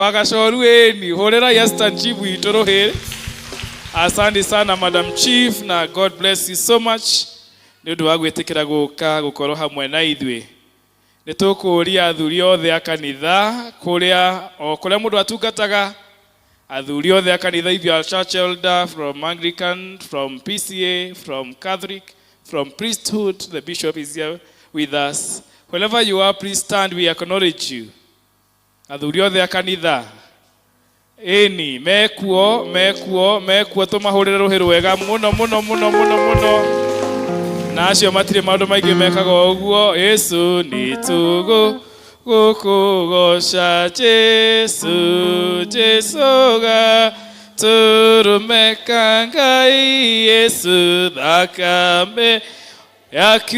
Wagacorueni horera Yastan Chief itorohere. Asante sana Madam Chief na God bless you so much. Ni undu wa gwitikira guka gukorwo hamwe na ithui. Ni tukuria athuri othe a kanitha kuria mundu atungataga athuri othe a kanitha, if you are church elder from Anglican, from PCA, from Catholic, from priesthood, the bishop is here with us. Wherever you are, please stand, we acknowledge you. Athuri othe a kanitha eni mekuo tumahurire ruhiru wega muno na acio matire maundu maingi mekaga uguo. Yesu ni gukugoca Jesu ga turumeka Ngai. Yesu thakame yaku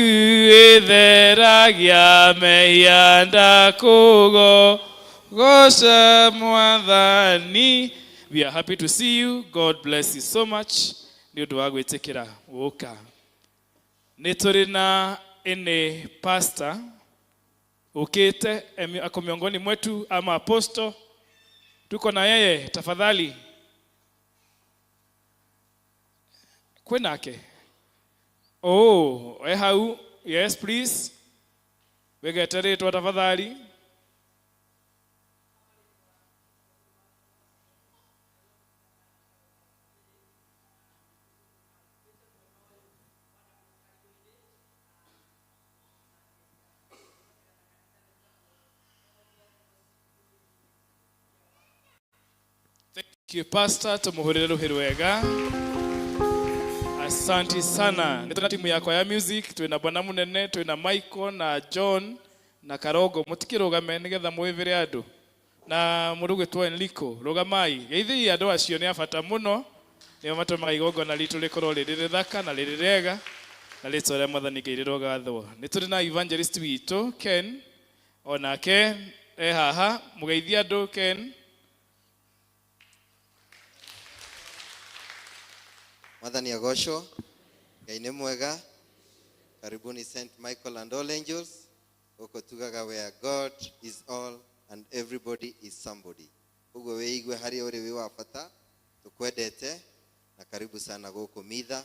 itheragia mehia ndakugoca mwathani. We are happy to see you. God bless you so much. Ni undu wa gwitikira guka. Ni turi na ene pastor ukite ako miongoni mwetu ama apostle. Tuko na yeye, tafadhali. Kwenake. Oh, hau. Yes, please. Wegetere tu tafadhali. Pastor tumuhurire ruhiru wega. Asante sana. Nituna timu yako ya music, tuina bwana munene, tuina Michael na John na Karogo. Mutikirugame nigetha mwivire andu. Na muruge tu Enrico, rugamai. Geithi andu acio ni afata muno. Ni matuma igogo na litu likorwo riri thaka na riri rega. Na litwa ria mwathani ngeirirwo gathwo. Nituri na evangelist witu Ken. Onake haha mugeithia andu Ken. Mwathani agocwo, Ngai nĩ mwega. Karibuni St. Michael and all angels. Oko tugaga where God is all and everybody is somebody. Ugo weigwe hari uri wi wa bata, tukwendete na karibu sana goko mitha,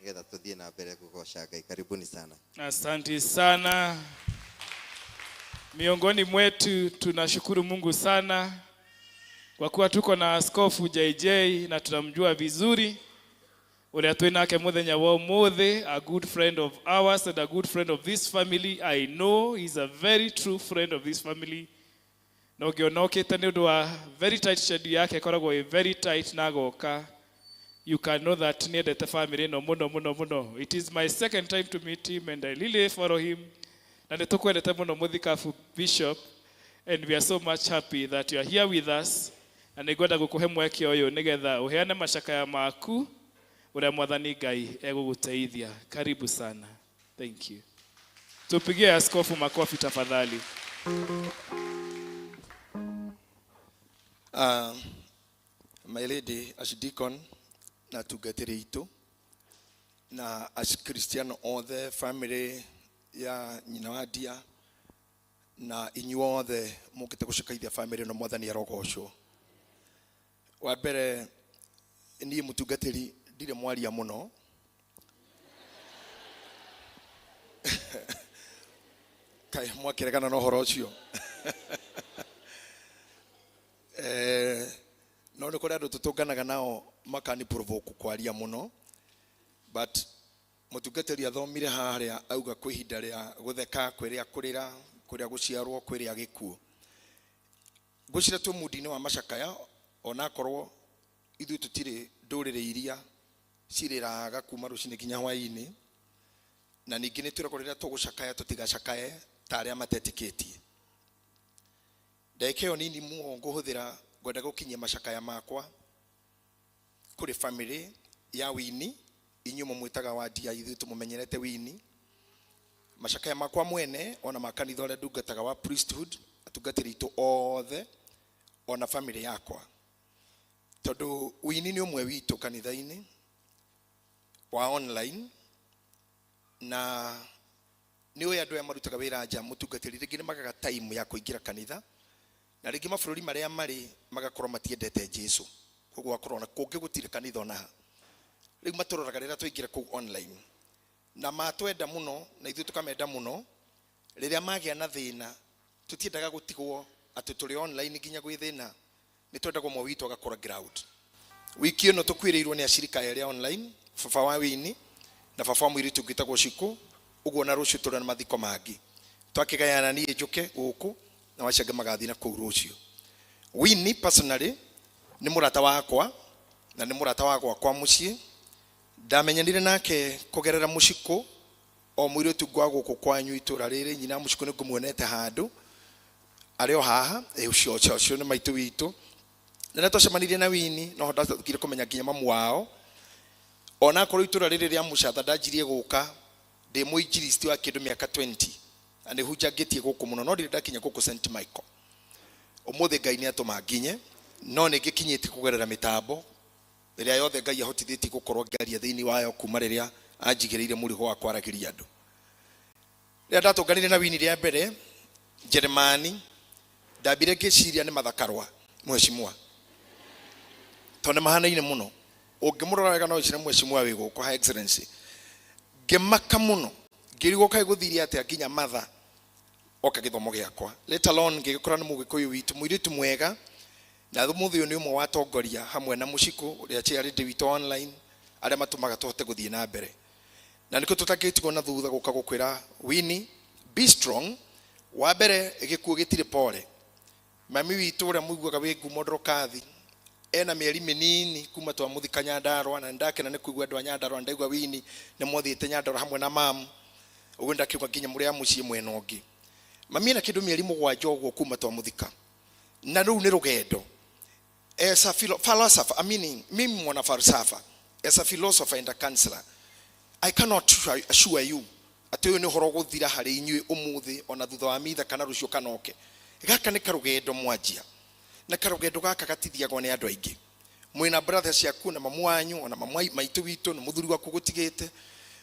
nigetha tuthie na mbere kugoca Ngai. Karibuni sana. Asante sana. Miongoni mwetu tunashukuru Mungu sana kwa kuwa tuko na Askofu JJ na tunamjua vizuri. Ule atuinake muthenya wa umuthi, a good friend of ours and a good friend of this family. I know he's a very true friend of this family. No gionokete ni undu wa very tight schedule yake koragwo very tight na goka. You can know that near the family no muno. It is my second time to meet him and I really follow him. Na nitukwendete muno muthikafu Bishop, and we are so much happy that you are here with us. Na nigwenda gukuhe mweke uyu nigetha uheane macakaya maku. Ura mwathani Ngai eguguteithia. Karibu sana. Thank you. Tupigie askofu makofi tafadhali. My lady as deacon na tugatire itu na as Christian all the family ya nyina wadia na inyu othe mukite gushikaithia family no mwathani arogocwo. Wa mbere ni mutungatiri ndire mwaria muno. Kai mwakiregana no horo ucio. No ni kuri andu tutunganaga nao makani provoke kwaria muno, but mutungatiri athomire haria auga kwihinda ria gutheka kwiria kurira kuria guciarwo kwiria gikuo. Gucira tu mudini wa macakaya ona korwo ithu tutire ndurire iria ciriraga kuma rucini kinya hwaini, na ningi ni turakorera tugucakaya tutigacakaye taria matetikitie. Ndekeo nini mu nguhuthira gwenda gukinyia macakaya makwa kuri family ya Wini, inyumo mwitaga wa dia ithu tumumenyerete Wini. Macakaya makwa mwene ona makanitha ore ndungataga wa priesthood atungatiri itu othe ona family yakwa. Tondu Wini ni umwe witu kanitha-ini wa online na ni oya andu ya marutaga wira nja mutungatiri ringi ni magaga time ya kuingira kanitha na rĩngĩ mabũrũri marĩa marĩ magakorwo matiendete Jesu, koguo akorwo na kũngĩ gũtirĩ kanitha ona rĩu matũroraga rĩrĩa twaingĩra kũu online na matwenda mũno na ithuĩ tũkamenda mũno rĩrĩa magĩa na thĩna tũtiendaga gũtigwo atĩ tũrĩ online nginya gwĩ thĩna nĩ twendagwo mwe witũ agakora ground. Wiki ĩno tũkwĩrĩirwo nĩ acirika erĩa online, baba wa Wini na baba wa mũirĩtu ngĩtagwo Ciku, ũguo na rũciũ tũrĩ na mathiko mangĩ twakĩgayana niĩ njũke gũkũ na waciange magathi na kũu rũciũ. Wini personally nĩ mũrata wakwa na nĩ mũrata wakwa kwa mũciĩ, ndamenyanire nake kũgerera Mũciku o mũirĩtu ngwa gũkũ kwanyu itũra rĩrĩ. Nyina Mũciku nĩ ngũmuonete handũ arĩ o haha ũcio nĩ maitũ witũ, na twacemanirie na Wini no ndathukire kũmenya nginya mamu wao. Ona korwo itũra rĩrĩ rĩa Mũcatha ndanjirie gũka ndĩ mũinjilisti wa kĩndũ mĩaka 20 na nĩ hunjangĩtie gũkũ mũno no ndirĩ ndakinya gũkũ St Michael. Ũmũthĩ Ngai nĩ atũma nginye no nĩ ngĩkinyĩte kũgerera mĩtambo ĩrĩa yothe Ngai ahotithĩtie gũkorwo ngĩaria thĩinĩ wayo kuma rĩrĩa anjigĩrĩire mũrigo wa kwaragĩria andũ. Rĩrĩa ndatũnganire na Wini rĩa mbere Jeremani ndambire ngĩciria nĩ mathakarwa mheshimiwa tondũ mahanaine mũno, ũngĩmũrora wega no ũcire mheshimiwa wĩ gũkũ High Excellency. Ngĩmaka mũno ngĩrigwo kaĩ gũthiria atĩa nginya matha oka gĩthomo gĩakwa, let alone ngĩgĩkora nĩ mũgĩkũyũ witũ mũirĩtu mwega na mũthĩ ũyũ nĩ ũmwe wa atongoria hamwe na Mũciku ũrĩa aciarĩ witũ online arĩa matũmaga tũhote gũthiĩ na mbere. Na nĩkĩo tũtangĩtigwo na thutha gũka gũkwĩra Wini be strong. Wa mbere gĩkuũ gĩtirĩ pole. Mami witũ ũrĩa mũiguaga wĩ ngumo ndrokathi ena mĩeri mĩnini kuma twamũthika Nyandarũa na ndakena nĩ kũigua andũ a Nyandarũa ndaigua Wini nĩ mothiĩte Nyandarũa hamwe na mamu ũguo ndakiuga nginya mũrĩa mũciĩ mwena ũngĩ. Mami ena kĩndũ mĩeri mũgwanja ũguo kuma twamũthika na rĩu nĩ rũgendo as a philosopher, mimi mwana falsafa, as a philosopher and a counselor, I cannot assure you atĩ ũyũ nĩ ũhoro gũthira harĩ inyuĩ ũmũthĩ ona thutha wa mitha kana rũciũ kana oke. Gaka nĩ karũgendo mwanjia na karũgendo gaka gatithiagwo nĩ andũ aingĩ. Mwĩna brothers yaku na mamu wanyu ona mamu maitũ witũ na mũthuri waku gũtigĩte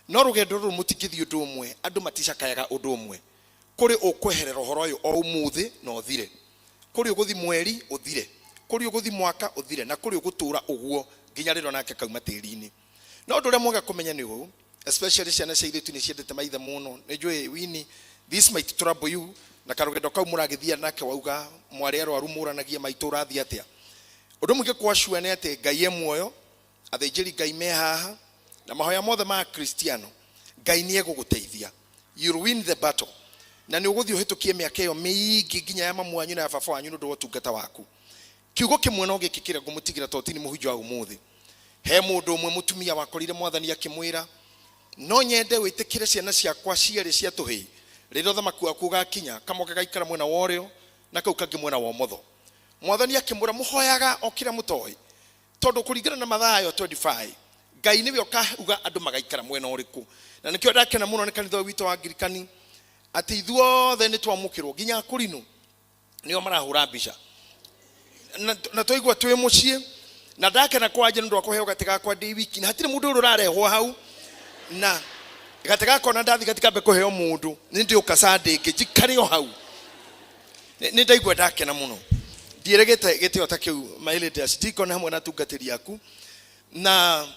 no rũgendo rũrũ mũtingĩthiĩ ũndũ ũmwe, andũ maticakayaga ũndũ ũmwe. Kũrĩ ũkweherera ũhoro ũyũ o ũmũthĩ na ũthire, kũrĩ ũgũthi mweri ũthire, kũrĩ ũgũthi mwaka ũthire na kũrĩ ũgũtũra ũguo nginya rĩrĩa nake kauma tĩri-inĩ. No ũndũ ũrĩa mwega kũmenya nĩ hũ, especially ciana cia airĩtu nĩ ciendete maithe mũno. Nĩnjũĩ Wini this might trouble you na karũgendo kau mũragĩthia nake wauga mwarĩ arwaru mũranagia maitũ ũrathiĩ atĩa. Ũndũ mwingĩ kwa sure nĩ atĩ Ngai e muoyo, athĩnjĩri Ngai me haha na mahoya mothe ma Kristiano Ngai nĩ egũgũteithia. You'll win the battle na nĩ ũgũthiĩ ũhĩtũkie mĩaka ĩyo mĩingĩ nginya ya mamu wanyu na ya baba wanyu nĩ ũndũ wa ũtungata waku. Kiugo kĩmwe no gĩkĩkĩra ngũmũtigira tondũ nĩ mũhunjia wa ũmũthĩ. He mũndũ ũmwe mũtumia wakorire mwathani akĩmwĩra no nyende wĩtĩkĩre ciana ciakwa cierĩ cia tũhĩĩ rĩrĩa ũthamaki waku ũgakinya kamoka gaikara mwena wa ũrĩo na kau kangĩ mwena wa ũmotho. Mwathani akĩmwĩra mũhoyaga o kĩrĩa mũtoĩ tondũ kũringana na Mathayo 25 Ngai nĩwe ũkauga andũ magaikara mwena ũrĩkũ. Na nĩkĩo ndakena mũno nĩ kanitha witũ wa Ngirikani atĩ ithuothe nĩ twamũkĩrwo nginya akũrinũ nĩo marahũra mbica na twaigua twĩ mũciĩ na ndakena kwanja nĩ ũndũ wa kũheo gatĩ gakwa ndĩ wiki na hatirĩ mũndũ ũrarehwo hau na gatĩ gakwa na ndathi gatikambe kũheo mũndũ nĩ ndĩũka Sunday njikare o hau. Nĩ ndaigua ndakena mũno ndieregete gĩtĩo ta kĩu my lady ndikona hamwe na tungatĩri yaku na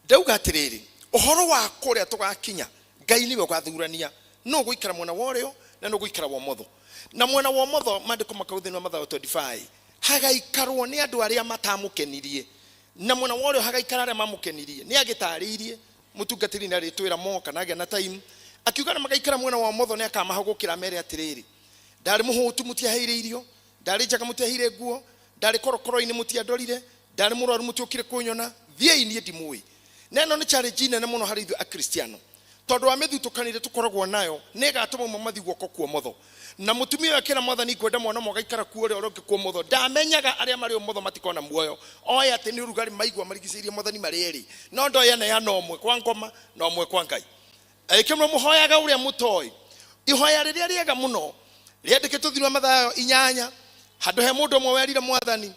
ndauga atĩrĩrĩ ũhoro wa kũrĩa tũgakinya Ngai nĩwe ũgathurania no gũikara mwena wa ũrĩo na no gũikara wa ũmotho. Na mwena wa ũmotho maandĩko makauga wa Mathayo 25 hagaikarwo nĩ andũ arĩa matamũkenirie na mwena wa ũrĩo hagaikara arĩa mamũkenirie. Nĩ agĩtarĩirie mũtungatĩri nĩ arĩtwĩra moka na agĩa na time akiuga na magaikara mwena wa ũmotho nĩ akamahagũkĩra mere atĩrĩrĩ ndarĩ mũhũtu mũtiaheire irio, ndarĩ njaga mũtiaheire nguo, ndarĩ korokoro-inĩ mũtiandorire, ndarĩ mũrwaru mũtiokire kũnyona, thiĩi niĩ ndimũĩ. Na ĩno nĩ challenge nene mũno harĩ ithuĩ akristiano tondũ wa mĩthutũkanĩre tũkoragwo nayo nĩ ĩgatũma mamathiĩ guoko kwa ũmotho. Na mũtumia akĩra mwathani ngwenda mwana mũgaikara kuo ũrĩa ũrĩ kwa ũmotho ndamenyaga arĩa marĩ ũmotho matikona muoyo. Oya atĩ nĩ ũrugarĩ maigua marigicĩirie mwathani marĩ erĩ no ndoya na yana ũmwe kwa ngoma na ũmwe kwa Ngai. Aikĩmwe mũhoyaga ũrĩa mũtoĩ. Ihoya rĩrĩa rĩega mũno rĩandĩkĩtwo thĩinĩ wa Mathayo 8 handũ he mũndũ ũmwe werire mwathani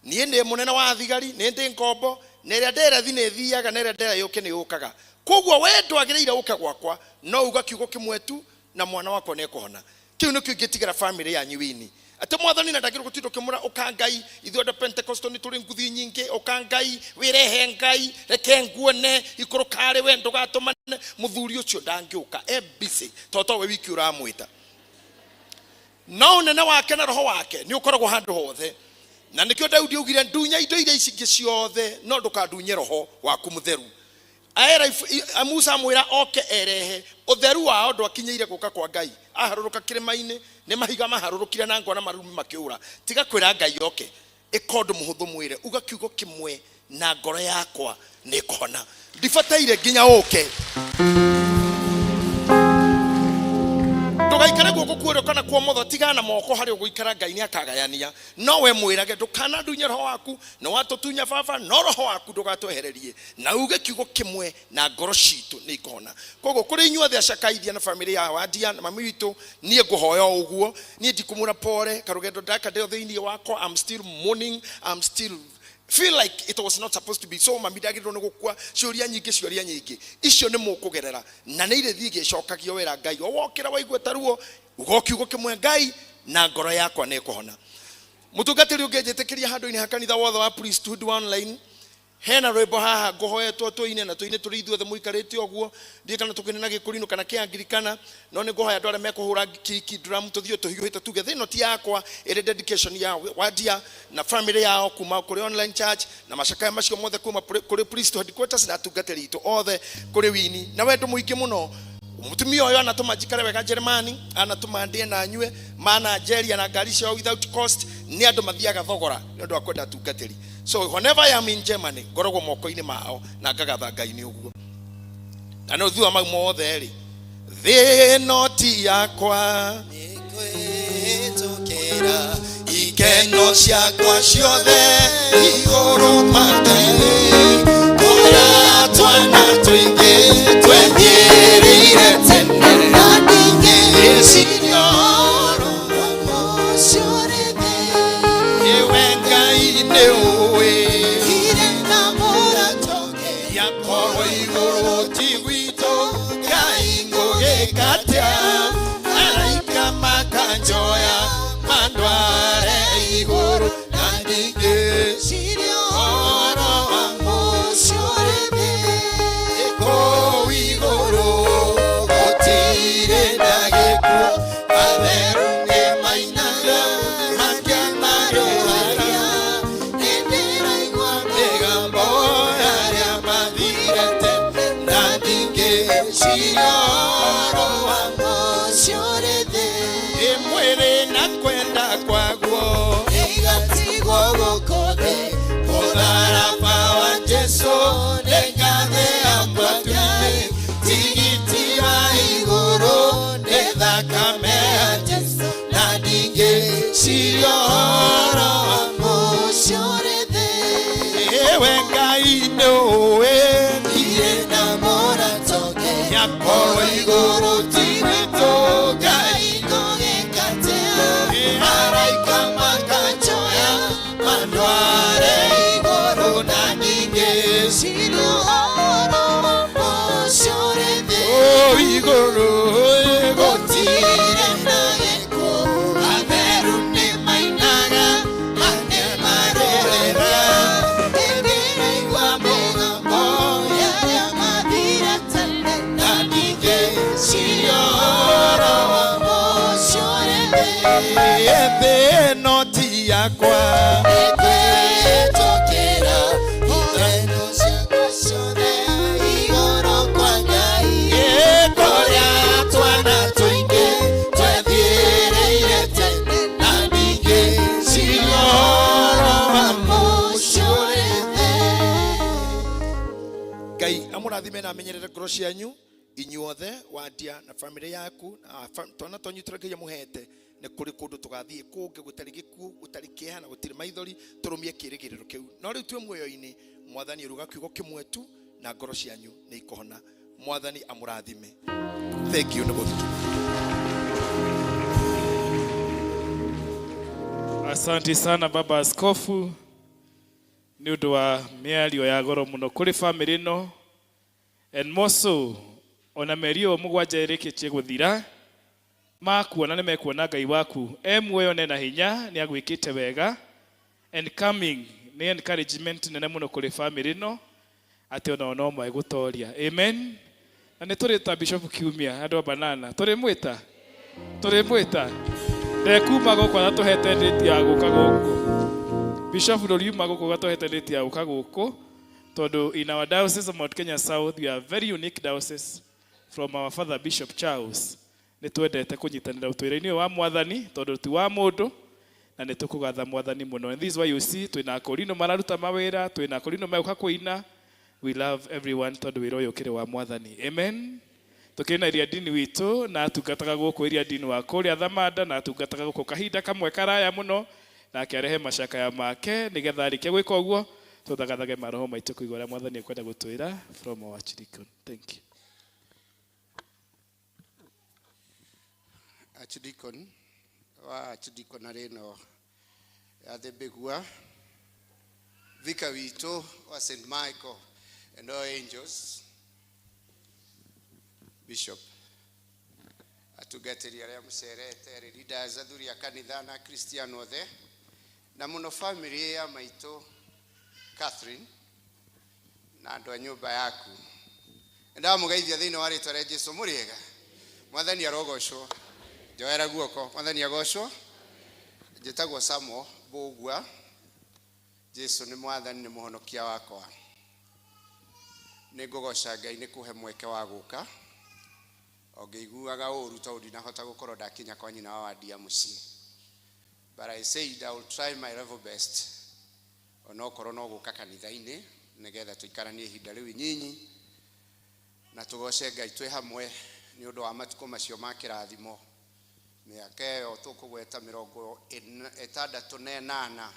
niĩ ndĩ mũnene wa thigari nĩ ndĩ ngombo na ĩrĩa nderathi nĩ thiaga na ĩrĩa ndera yũke nĩ yũkaga koguo we ndwagĩrĩire ũke gwakwa no uga kiugo kĩmwe tu na mwana wakwa nĩ ekũhona. Kĩu nĩkĩo ingĩtigĩra family yanyu Wini ate mwathani na ndagiro gutindo kimura ukangai ithuonde Pentecostal ni turi nguthi nyingi ukangai wirehe ngai reke nguone ikuru kare we ndugatumane muthuri ucio ndangiuka busy toto we wiki uramwita no nene wake na roho wake ni ukoragwo handu hothe na nikio Daudi ugire ndunya indo iria icingi ciothe no ndukandunye roho waku mutheru aera Musa mwira oke erehe utheru wao ndwakinyeire guka kwa Ngai aharuruka kirima-ini ni mahiga maharurukire na ngona marumi makiura tiga kwira Ngai oke ikondu muhuthu mwire uga kiugo kimwe na ngoro yakwa ni kona ndibataire nginya oke ndugaikare guku kwiro kana kwa motho tigana moko hari uguikara Ngai ni akagayania no we mwirage ndukana ndunye roho waku no watutunya baba no roho waku ndugatohererie na uge kiugo kimwe na ngoro citu ni ikona kogo kuri inyuothe acakaithia na family ya wadia na mami witu nie nguhoya uguo nie ndikumura pore karugendo ndaka ndio thiini wako I'm still mourning I'm still feel like it was not supposed to be so mami ndagirwo ni gukua ciuria nyingi icio ni mukugerera na ni irethi igicokagio wera Ngai wokira waigwe taruo ugokiugo kimwe Ngai na ngoro yakwa ni kuhona mutungatiri ungejetekiria handu-ini ha kanitha wothe wa priesthood online hena rwimbo haha nguhoyetwo tuine na tuine turi ithuothe muikarite oguo ndikana tukine na gikurino kana kiangirikana no ni nguhoya ndore mekuhura kiki drum tuthio tuhiuhite together no ti yakwa ire dedication ya wadia na family yao kuma kuri online church na macakaya macio mothe kuma kuri priesthood headquarters na tungatiri itu othe kuri wini na wendo muingi muno mutumia oyo anatuma jikare wega Germany anatuma ndie na nyue mana Nigeria na ngari cio without cost ni andu mathiaga thogora ni andu akwenda tungatiri so whenever I am in Germany ngorogwo moko-ini mao na ngagatha Ngai ni uguo na no thua mau mothe ri thino ti yakwa nikwitokera ikeno ciakwa ciothe iguru matene kora twana twingi twethirire tene na ndingi icinyoro mocorete ewe Ngai ni uwi ire na mora toke yakorwo iguru ti gwito Ngai ngugikatia araika makanjoya mandware iguru na ndingi icinyoro mocorete eko iguru gotire ndagiku averunge mainaga makiamaroaria endera igwa megambo aria mathirete na ndingi cioro mocorete imwiri na kwenda kwaguo igatigwo gukothe mutharaba wa Jesu nengathe ambatune tigiti wa iguru ni thakame ya Jesu na ndingi cioro mocorete ewe Ngai ni uwi ire na mora toke yakorwo iguru ti gwitũ Ngai ngũgĩkatia araika makanjoya mandware iguru na ndingi cioro mocorete iguru gotire na gĩkuũ atheru nĩ mainaga makemarĩrĩra endera igwa mĩgambo yaria mathire tene na ndingi cioro mocorete thĩno ti yakwa nikwĩtũkĩra itheno ciakwa ciothe igũrũ kwa Ngai kũrĩa twana tũingĩ twethiĩrĩire tene na ndingi cioro mocorete Ngai amũrathime na amenyerere ngoro cianyu inyuothe wadia na family yaku twana twanyu tũrĩkĩire mũhete nĩ kũrĩ kũndũ tũgathiĩ kũngĩ gũtarĩ gĩkuũ gũtarĩ kĩeha na gũtirĩ maithori tũrũmie kĩĩrĩgĩrĩro kĩu no rĩu tuĩ muoyo-inĩ mwathani eruga kiugo kĩmwe tu na ngoro cianyu nĩ ikohona mwathani amũrathime thank you nĩ gũthikĩrĩria Asante sana baba askofu ni undu wa miario ya goro muno kuri family no and more so ona merio mugwanja irikitie guthira makuona nĩ mekuona Ngai waku muoyo nena hinya nĩ agwĩkĩte wega, and coming nĩ encouragement nene mũno kũrĩ family no atĩ ona no magũtoria. Amen. Na nĩ tũrĩ ta Bishop Kiumia andũ a Banana tũrĩ mwĩta ndekuma gũkũ atũhete ndĩti ya gũka gũkũ. Bishop ndũriuma gũkũ atũhete ndĩti ya gũka gũkũ tondũ in our diocese of Mount Kenya South we are very unique diocese from our father Bishop Charles. Nĩ twendete kũnyitanĩra ũtũĩro-inĩ wa Mwathani tondũ ti wa mũndũ na nĩ tũkũgatha Mwathani mũno. And this is why you see twĩna akorino mararuta mawĩra, twĩna akorino megũka kũina. We love everyone tondũ wĩra ũyũ ũkĩrĩ wa Mwathani. Amen. Tũkĩrĩ na iria dini witũ na tungataga gũkũ iria dini wa kũrĩa Thamanda na tungataga gũkũ kahinda kamwe karaya mũno na akĩarehe macakaya make nĩgetha arĩkia gwĩka ũguo tũthagathage maroho maitũ kũigua ũrĩa Mwathani ekwenda gũtwĩra from our Archdeacon. Thank you. Archdeacon wa Archdeaconary no ya the bigua Vicar witũ wa St. Michael and all angels, Bishop atugatĩria arĩa mũcerete leaders athuri a kanitha na Kristiano othe na mũno family ya maitũ Catherine na andũ a nyũmba yaku ndamũgeithia thĩinĩ wa rĩĩtwa rĩa Jesũ. Mũrĩega? Mwathani arogocwo. Njoera guoko. Mwathani agocwo. Njĩtagwo Samo Bũgua. Jesũ nĩ Mwathani, nĩ mũhonokia wakwa. Nĩ ngũgoca Ngai nĩ kũhe mweke wa gũka ngĩiguaga ũũru tondũ ndinahota gũkorwo ndakinya kwa nyina wa wadia mũciĩ. But I said I will try my level best onokorwo no gũka kanitha-inĩ nĩgetha tũikaranie ihinda rĩu inyinyi na tũgoce Ngai twĩ hamwe nĩ ũndũ wa matukũ macio ma kĩrathimo. Mĩaka ĩyo tũkũgweta 68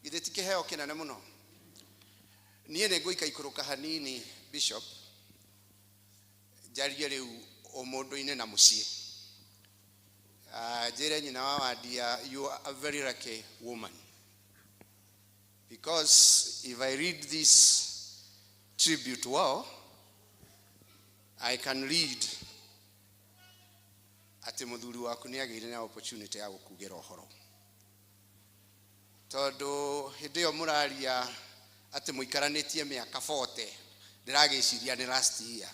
githĩ ti kĩheo kĩnene mũno. Niĩ nĩ ngũika ikũrũka hanini Bishop njarie rĩu ũmũndũ-inĩ na mũciĩ. Njĩre nyina wa wadia, you are a very lucky woman, because if I read this tribute well, I can read atĩ mũthuri waku nĩ agĩire na opportunity ya gũkugĩra ũhoro. Tondũ hĩndĩ ĩyo mũraria atĩ mũikaranĩtie mĩaka 40 ndĩragĩciria nĩ last year.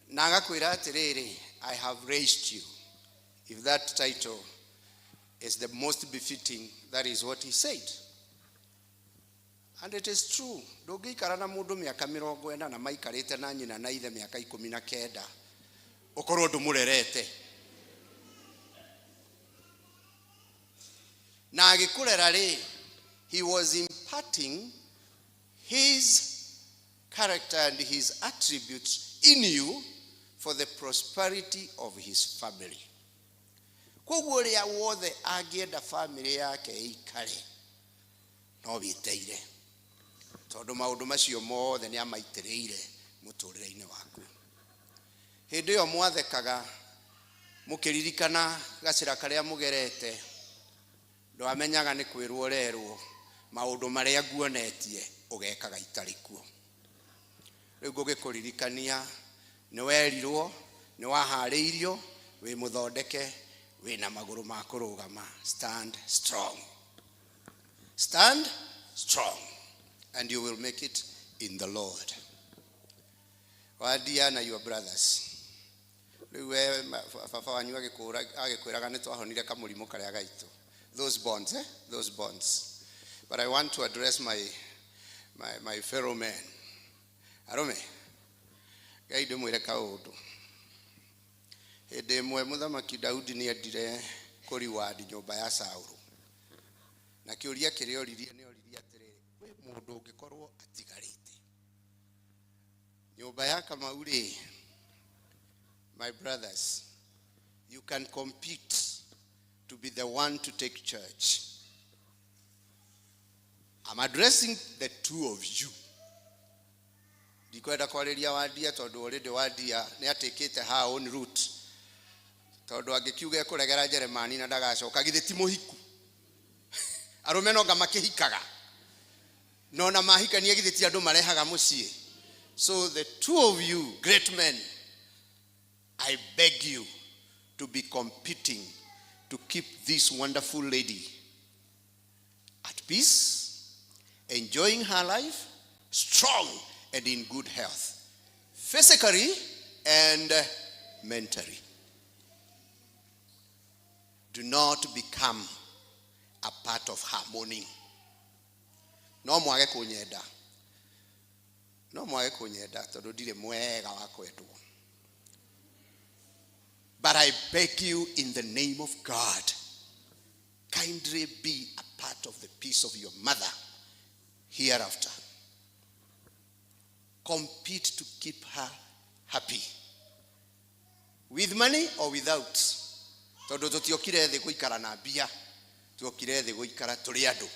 Na agakwĩra atĩrĩrĩ, I have raised you. If that title is the most befitting, that is what he said. And it is true. Ndũngĩikara na mũndũ mĩaka 40 na maikarĩte na nyina na ithe mĩaka 19 ũkorwo ndũmũrerete. Na agĩkũrera rĩ, he was imparting his character and his attributes in you for the prosperity of his family. Koguo rĩa wothe angĩenda family yake ĩikare no wĩteire, tondũ maũndũ macio mothe nĩ amaitĩrĩire mũtũrĩre-inĩ waku. Hĩndĩ ĩyo mwathekaga mũkĩririkana gacĩra karĩa mũgerete, ndwamenyaga nĩ kwĩrwo ũrerwo maũndũ marĩa nguonetie ũgekaga itarĩ kuo. Rĩu ngũgĩkũririkania nĩ werirwo, nĩ waharĩirio, wĩ mũthondeke, wĩna magũrũ ma kũrũgama. Stand strong. Stand strong and you will make it in the Lord. Wadia na your brothers. Rĩu we baba wanyu agĩkwĩraga nĩ twahonire kamũrimũ karĩa gaitũ. Those bonds, those bonds. But I want to address my fellow men. Arome, Ngai ndĩmwĩre kaũndũ. Hĩndĩ ĩmwe mũthamaki Daudi nĩ endire kũriwadi nyũmba ya Saũlũ. Na kĩũria kĩrĩa oririe nĩ oririe atĩrĩrĩ, we mũndũ ũngĩkorwo atigarĩte nyũmba ya Kamau rĩ, my brothers, you can compete to be the one to take church. I'm addressing the two of you. Ndikwenda kwarĩria wadia tondũ already wadia nĩ atĩkĩte her own route. Tondũ angĩkiuga kũregera Jeremani na ndagacoka githĩ ti mũhiku. Arũme no ngamakĩhikaga. No na mahikania githĩ ti andũ marehaga mũciĩ. So the two of you great men, I beg you to be competing to keep this wonderful lady at peace, enjoying her life, strong and in good health, physically and mentally. Do not become a part of her mourning. No mwage kunyenda. No mwage kunyenda tondu ndire mwega wa kwendwo. But I beg you in the name of God, kindly be a part of the peace of your mother hereafter. Compete to keep her happy. With money or without. Tondu tutiokire thi guikara na bia, tuokire thi guikara turi andu.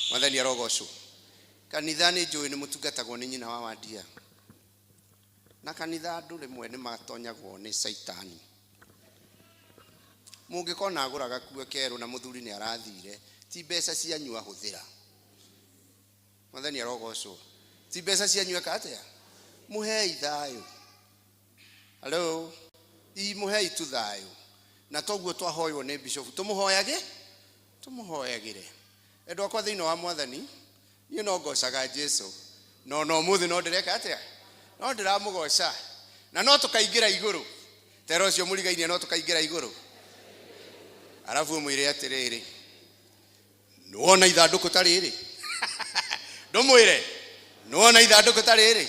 Mwathani arogocwo. Kanitha ni njui ni mutungatagwo ni nyina wa Wandia. Na kanitha andu rimwe ni matonyagwo ni Saitani. Mungikona aguraga kuo keru na muthuri ni arathire, ti mbeca cianyu ahuthira. Mwathani arogocwo. Ti mbeca cianyu akatia. Muhei thayo. Hello. Muhei tu thayo. Na toguo twahoywo ni bishop tumuhoyage tumuhoyagire endwa kwa thino wa Mwathani you no gocaga Jesu no muthi no ndireka atia no ndiramugoca na no tukaingira iguru tero cio murigainie no tukaingira iguru arafu mwire atiriri nuona ithanduku tariri ndumwire nuona ithanduku tariri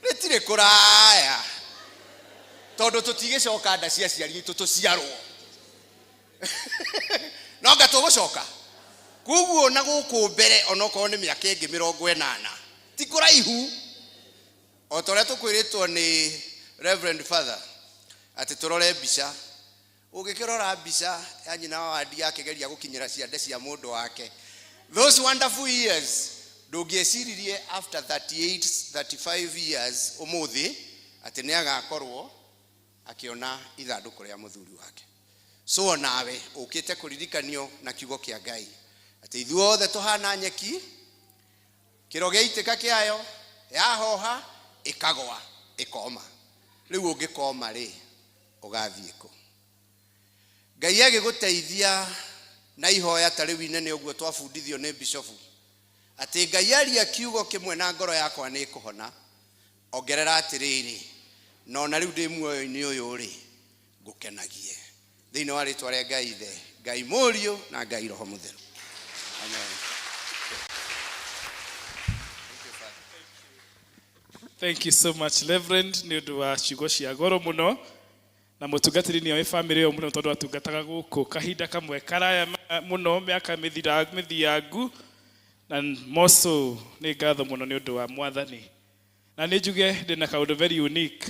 retire kuraya tondu tutigicoka nda cia ciari itu tuciarwo no ngatugucoka kuguo na guku mbere onoko ni miaka ingi 80 ti kuraihu o tore tukwiritwo ni Reverend Father ati turore mbica ugikirora mbica ya nyina wa Wandia akigeria gukinyira ciande cia mundu wake those wonderful years ndungieciririe after 35 years umuthi ati ni agakorwo akiona ithanduku ria muthuri wake. So nawe ukite kuririkanio na kiugo kia Ngai ati ithuothe tuhana nyeki kiroge itika kiayo yahoha ikagwa ikoma riu ungikoma ri ugathieko Ngai agiguteithia na ihoya tari winene uguo twabundithio ni bishop ati Ngai aria kiugo kimwe na ngoro yakwa ni kuhona ongerera atiriri no na riu ndi muoyo-ini uyu ri ngukenagie thiini wa ritwa ria Ngai the Ngai Murio na Ngai Roho Mutheru. Amen. Thank you so much Reverend ni undu wa ciugo cia goro muno na mutungatiri ni oi family yo muno tondu atungataga guku kahinda kamwe karaya muno miaka mithiangu na moso ni ngatho muno ni undu wa Mwathani na ni njuge ndina kaundu very unique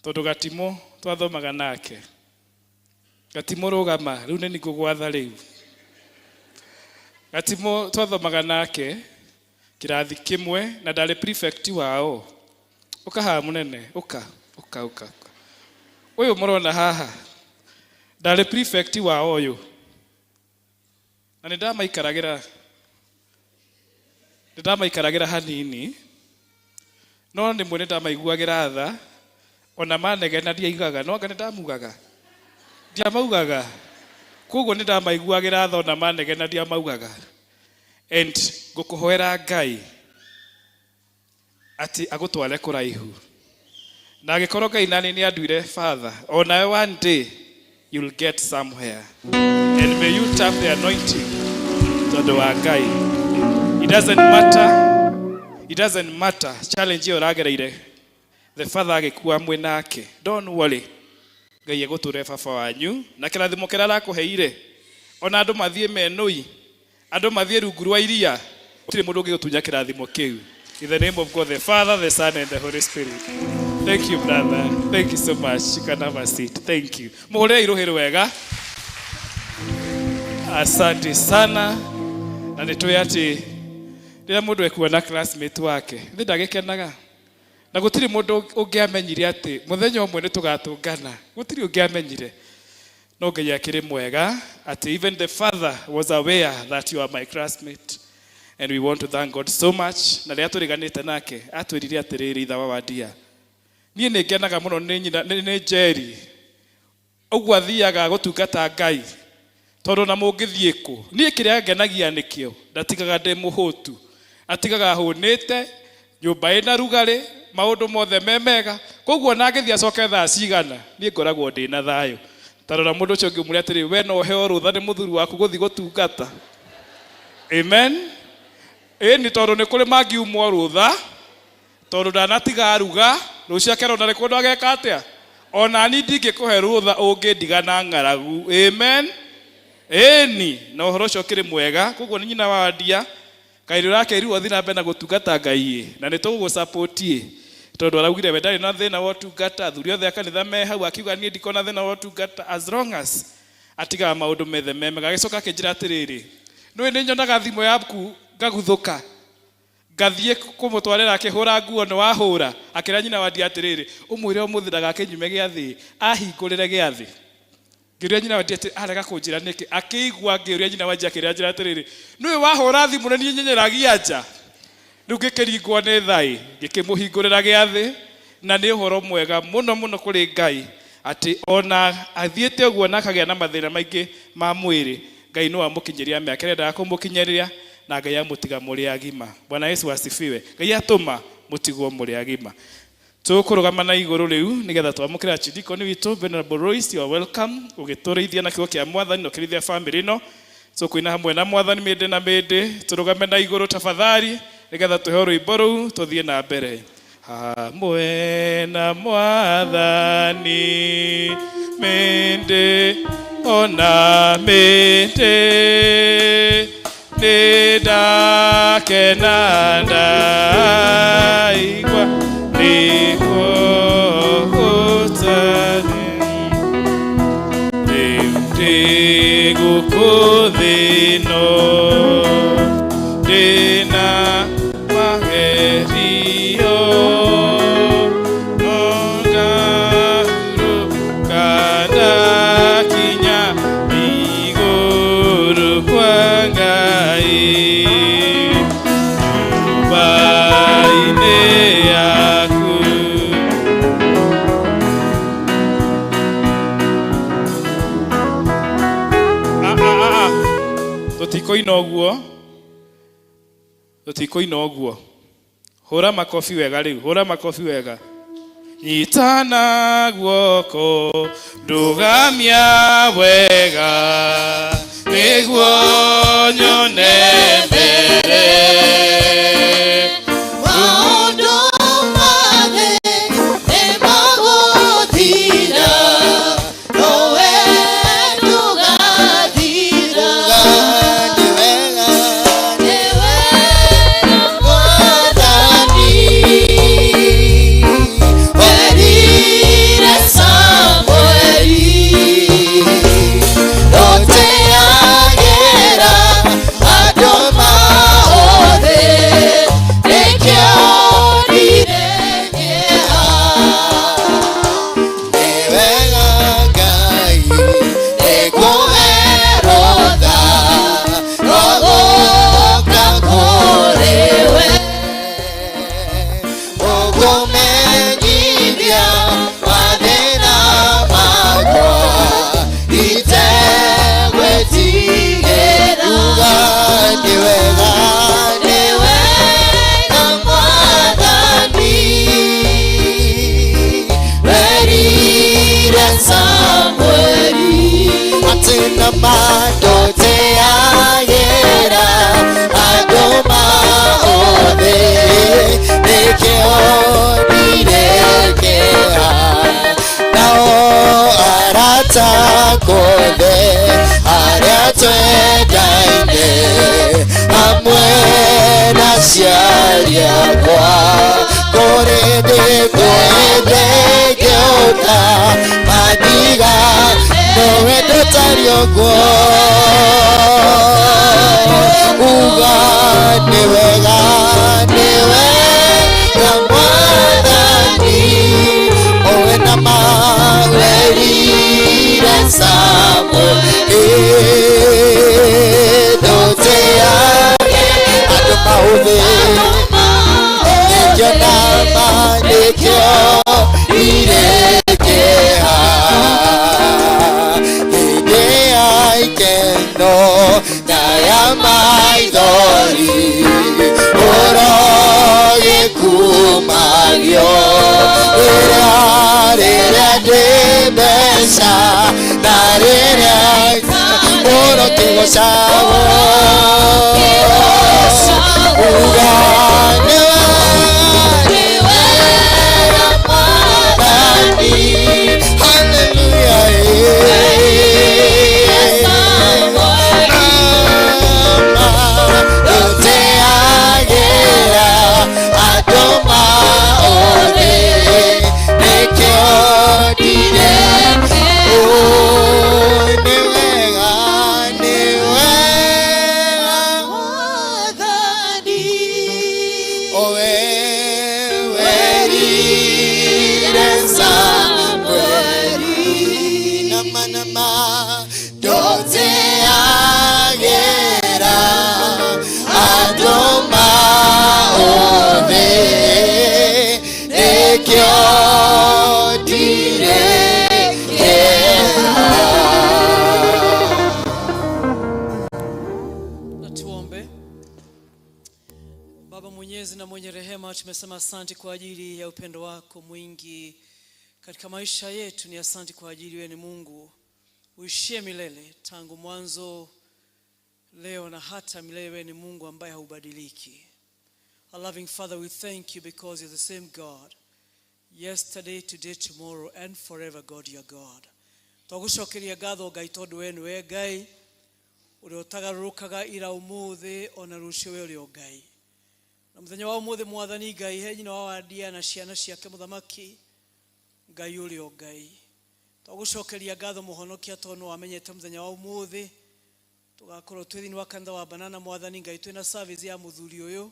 tondu Gatimo twathomaga nake Gatimo rugama riu ni kugwatha riu Gatimo twathomaga nake kirathi kimwe na ndari prefect wao ukaha munene uka uyu murona haha ndari prefect wao uyu na ndamaikaragira hanini no ni mwene ndamaiguagira tha ona manegena ndiaigaga no ngane ndamugaga ndiamaugaga kuguo ni ndamaiguagira tha ona manegena ndiamaugaga and ngukuhoera Ngai ati agutware kuraihu na agikorwo Ngai nani ni anduire Father ona one day you'll get somewhere and may you tap the anointing tondu wa Ngai. It doesn't matter challenge yo ragereire the Father agikua mwenake don't worry Ngai aguture baba wanyu na kirathimo kirara kuheire ona andu mathie menui andu mathie rungu rwa iria utire mundu ungi kirathimo kiu in the name of God the Father the Son and the Holy Spirit. Thank you brother, thank you so much. You can have a seat. Thank you. Muhore iruhiru wega. Asante sana na nitwe ati rira mundu ekuona classmate wake ndagikenaga na gutiri mundu ungiamenyire ati muthenya umwe ni tugatungana gutiri ungiamenyire no Ngai akiri mwega ati even the Father was aware that you are my classmate and we want to thank God so much na ria turiganite nake atwirire atiriri itha wa Wandia niĩ nĩ ngenaga mũno nĩ Njeri ũguo athiaga gũtungata Ngai tondũ na mũngĩthiĩ kũ niĩ kĩrĩa ngenagia nĩkĩo ndatigaga ndĩ mũhũtu atigaga hũnĩte nyũmba ĩna rugarĩ maũndũ mothe memega koguo na ngĩthiĩ acoke thaa cigana niĩ ngoragwo ndĩ na thayũ tondũ na mũndũ ũcio ũngĩmũria atĩrĩ we no ũheo rũtha nĩ mũthuri waku gũthiĩ gũtungata amen ĩni tondũ nĩ kũrĩ mangiumwo rũtha tondũ ndanatiga ruga rũcio akerwo ndarĩ kũndũ ageka atĩa ona ni ndingĩkũhe rũtha ũngĩndiga na ng'aragu amen ĩni na ũhoro ũcio ũkĩrĩ mwega koguo nĩ nyina wa ndia kairũ rake riu athi na mbere na gũtungata Ngai na nĩ tũgũgũsupport tondũ araugire we ndarĩ na thĩna wa ũtungata athuri othe a kanitha me hau akiuga niĩ ndikona thĩna wa ũtungata as long as atigaga maũndũ methe memega agĩcoka akĩnjĩra atĩrĩrĩ nĩwe nĩ nyonaga thimũ yaku ngaguthũka ngathiĩ kũmũtwarĩra akĩhũra nguo nĩ wahũra akĩra nyina wa ndia atĩrĩrĩ ũmwĩre ũmũthĩ ndagakĩnyume gĩathĩ ahingũrĩre gĩathĩ ngĩũria nyina wa ndia atĩ arega kũnjĩra nĩkĩ akĩigua ngĩũria nyina wa ndia akĩra njĩra atĩrĩrĩ nĩwe wahũra thimũ na niĩ nyenyeragia nja rĩu ngĩkĩringwo nĩ thaĩ ngĩkĩmũhingũrĩra gĩathĩ na nĩ ũhoro mwega mũno mũno kũrĩ Ngai atĩ ona athiĩte ũguo na akagĩa na mathĩna maingĩ ma mwĩrĩ Ngai no amũkinyĩria mĩaka ĩrĩa endaga kũmũkinyĩria na Ngai amũtiga mũrĩ agima Bwana Yesu asifiwe Ngai atũma mũtigwo mũrĩ agima tũkũrũgama na igũrũ rĩu nĩgetha twamũkĩre archdeacon witũ Venerable Royce you are welcome ũgĩtũrĩithia na kiugo kĩa Mwathani na ũkĩrĩithia family ĩno tũkũina hamwe na Mwathani mĩndĩ na mĩndĩ tũrũgame na igũrũ tafadhali nĩgetha tũheo rwĩmbo rũu tũthiĩ na mbere hamwe na Mwathani mĩndĩ ona mĩndĩ nĩndakena ndaigua nĩkũhũtani rĩu ndĩgũkũ thĩ ĩno ndĩna magerio no ngarũrũka ndakinya igũrũ kwa Ngai nyũmba-inĩ yaku tũtikũina ũguo hũra makobi wega rĩu hũra makobi wega nyitana guoko ndũgamia wega nĩguo nyone mbere maũndũ mothe nĩmagũthira nowe ndũgathira nĩ wega Mwathani werire Samũeli ndũteagĩra andũ maothe nĩkĩo ndirengera nĩ wega Ngai nĩkũhe rũtha rwa gũũka kũrĩ we ũkũmenyithia mathĩna makwa itegwĩtigĩra nĩ wega Mwathani werire Samũeli atĩ nama ndũteagĩra andũ maothe nĩkĩo ndirengera nao arata kothe arĩa twendaine hamwe na aciari akwa kũrĩ ndĩkwende ngĩũka mandiga nowe ndũtarĩ ũguo uga nĩ wega Mwathani owe na mawerire Samũeli ndũteage andũ maũthĩ nĩkĩo nama nĩkĩo maithori uroge kumagio rĩrĩa ndĩ mbeca na rĩrĩa oro kĩgocago ugane Tumesema asante kwa ajili ya upendo wako mwingi katika maisha yetu. Ni asante kwa ajili wewe ni Mungu uishie milele, tangu mwanzo, leo na hata milele. Wewe ni Mungu ambaye haubadiliki. Our loving Father, we thank you because you're the same God yesterday, today, tomorrow and forever. God, you're God. Twagucokeria ngatho Ngai tondu we niwe Ngai uria utagarurukaga ira umuthi ona rucio we uri Ngai. Na muthenya wa umuthi mwathani Ngai he nyina wa wadia na ciana ciake muthamaki Ngai uri Ngai. Twagucokeria ngatho muhonokia tondu wamenyete muthenya wa umuthi tugakorwo twithini wa kanitha wa Banana mwathani Ngai twina service ya muthuri uyu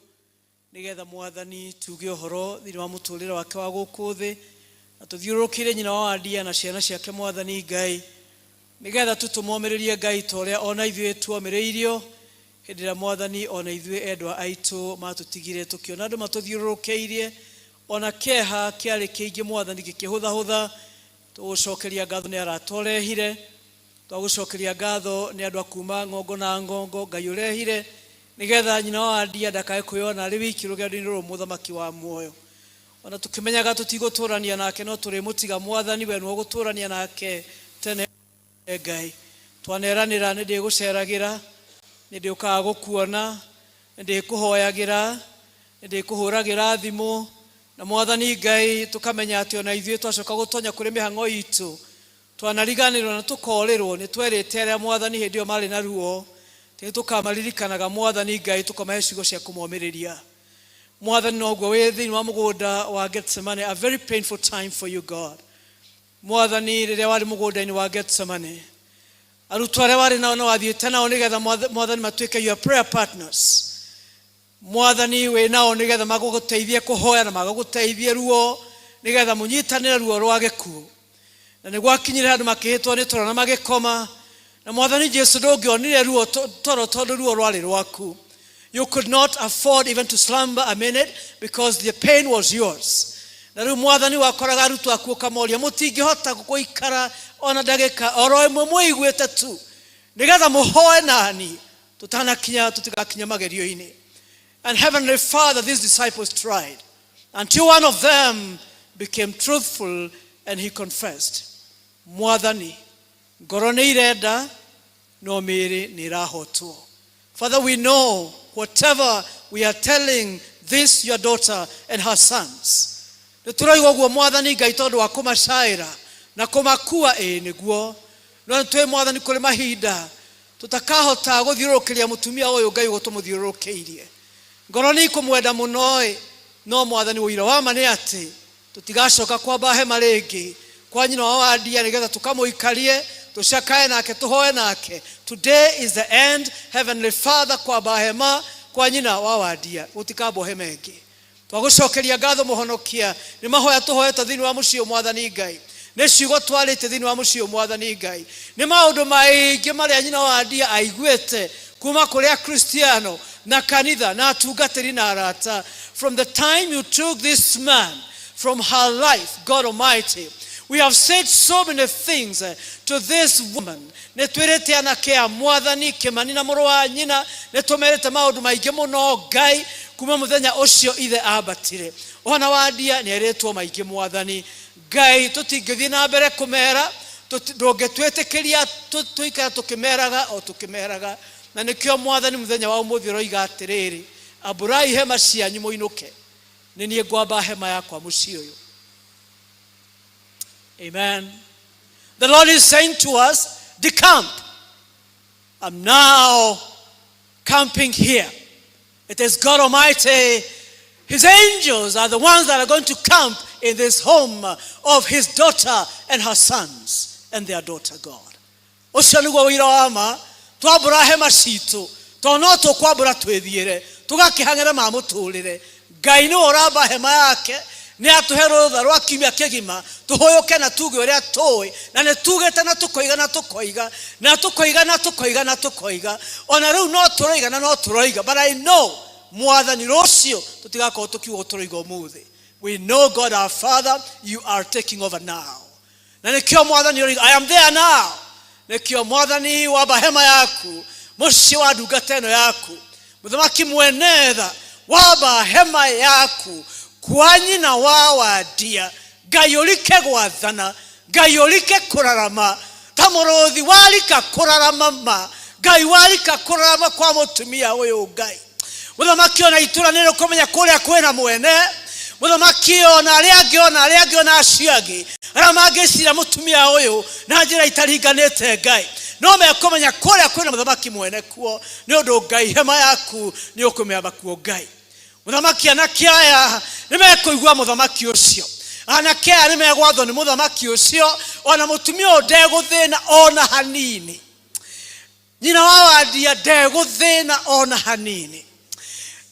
nigetha mwathani tuge uhoro thini wa muturire wake wa guku thi na tuthiurukire nyina wa wadia na ciana ciake mwathani Ngai nigetha tutumomiririe Ngai toria ona ithuĩ tuomiriirio hindi ya mwathani ona ithuĩ endwa aitu matutigire tukiona andu matuthiurukeirie ona keha kiari kiingi mwathani gikihutha tugucokeria ngatho ni aratorehire tugucokeria ngatho ni andu akuma ngongo na ngongo Ngai urehire nigetha nyina wa wadia ndakae kuyona ari wiki rugendo-ini ruru muthamaki wa muoyo ona tukimenyaga tutigũtũrania nake no tũrĩ mũtiga mwathani we nĩwe gũtũrania nake tene Ngai twaneranĩra nĩ ndĩgũceragĩra nĩ ndĩũkaga gũkuona nĩ ndĩkũhoyagĩra nĩ ndĩkũhũragĩra thimũ na mwathani Ngai tũkamenya atĩ ona ithuĩ twacoka gũtonya kũrĩ mĩhang'o itũ twanariganĩrwo na tũkorĩrwo nĩ twerĩte arĩa mwathani hĩndĩ ĩyo marĩ na ruo tũkamaririkanaga mwathani Ngai tũkamahe ciugo cia kũmomĩrĩria mwathani noguo wĩ thĩinĩ wa mũgũnda wa Gethsemane, a very painful time for you God. Mwathani rĩrĩa warĩ mũgũnda-inĩ wa Gethsemane arutwo arĩa warĩ nao no wathiĩte nao nĩgetha mwathani matuĩke your prayer partners. Mwathani wĩ nao nĩgetha magũgũteithie kũhoya na magũgũteithie ruo nĩgetha mũnyitanĩre ruo rwa gĩkuũ na nĩ gwakinyire andũ makĩhĩtwo nĩ toro na magĩkoma na mwathani Jesu ndũngĩonire ruo toro tondũ ruo rwarĩ rwaku. You could not afford even to slumber a minute because the pain was yours. Na rĩu mwathani wakoraga arutwo aku ũkamoria mũtingĩhota gũikara ona ndagĩka oro ĩmwe mũiguĩte tu nĩgetha mũhoe nani tũtigakinya magerio-inĩ. And Heavenly Father, these disciples tried until one of them became truthful and he confessed. Mwathani ngoro nĩ irenda no mĩĩrĩ nĩ ĩrahotwo. Father, we know whatever we are telling this your daughter and her sons, nĩtũroiga ũguo mwathani Ngai tondũ wa kũmacaĩra na kũmakua nĩguo no nĩtũĩ mwathani kũrĩ mahinda tũtakahota gũthiũrũrũkĩria mũtumia ũyũ Ngai gũtũmũthiũrũrũkĩirie. Ngoro nĩ ikũmwenda mũno no mwathani ũira wa ma nĩ atĩ tũtigacoka kwamba hema rĩngĩ kwa nyina wa wadia nĩgetha tũkamũikarie tushakae nake tuhoe nake. Today is the end, Heavenly Father, kwa bahema kwa nyina wa wadia utikabo hemenge twagucokeria ngatho muhonokia ni mahoya tuhoeta thini wa mucio mwathani Ngai ni ciugo twarite thini wa mucio mwathani Ngai ni maundu maingi maria nyina wa wadia aiguite kuma kuria Kristiano na kanitha na atungatiri na arata. From the time you took this man from her life, God Almighty, We have said so many things to this woman. Netwerete anakea mwathani Kimani na mũrũ wa nyina. Netumerete maũndũ maingĩ mũno Ngai kuma mũthenya ũcio ithe abatire. Ona wadia nĩeretwo maingĩ mwathani. Ngai tũtingĩthiĩ na mbere kũmera, ndũngĩtwĩtĩkĩria tũikara tũkĩmeraga o tũkĩmeraga. Na nĩkĩo mwathani mũthenya wa ũmũthĩ ũroiga atĩrĩrĩ, amburai hema cianyu mũinũke, nĩ niĩ ngwamba hema yakwa mũciĩ ũyũ. Amen. The Lord is saying to us, decamp. I'm now camping here. It is God Almighty. His angels are the ones that are going to camp in this home of his daughter and her sons and their daughter God. Oshanugo wirama twabura hema citu tono tukwabura twithiire tugakihangera mamutulire Ngai ni oraba hema yake ni atuhero tharwa kimya kegima tuhoyoke na tuge uria toy na ne tugete na tukoiga na tukoiga na tukoiga na tukoiga na tukoiga ona riu no turoiga na no turoiga, but I know mwathani rocio tutigako tukiugo turoiga umuthi. We know God our Father, you are taking over now. Na nikio mwathani I am there now. Nikio mwathani wa bahema yaku mushi wa dugateno yaku muthamaki mwenetha wa bahema yaku kwanyi na wawadia gayolike gwathana gayolike kurarama tamurothi walika kurarama ma Ngai walika kurarama kwa mutumia uyu Ngai muthamaki ona itura nero kumenya kuria kwena mwene muthamaki ona aria ona aciagi ara mangicira mutumia uyu na njira itaringanite Ngai no mekomenya kuria kwena muthamaki mwene kuo ni undu Ngai hema yaku ni ukumeba kuo Ngai. Muthamaki anake aya nimekuigua muthamaki ucio anake aya nimegwathwo ni muthamaki ucio ona mutumia ndegũthĩna ona hanini nyina wa wadia ndegũthĩna ona hanini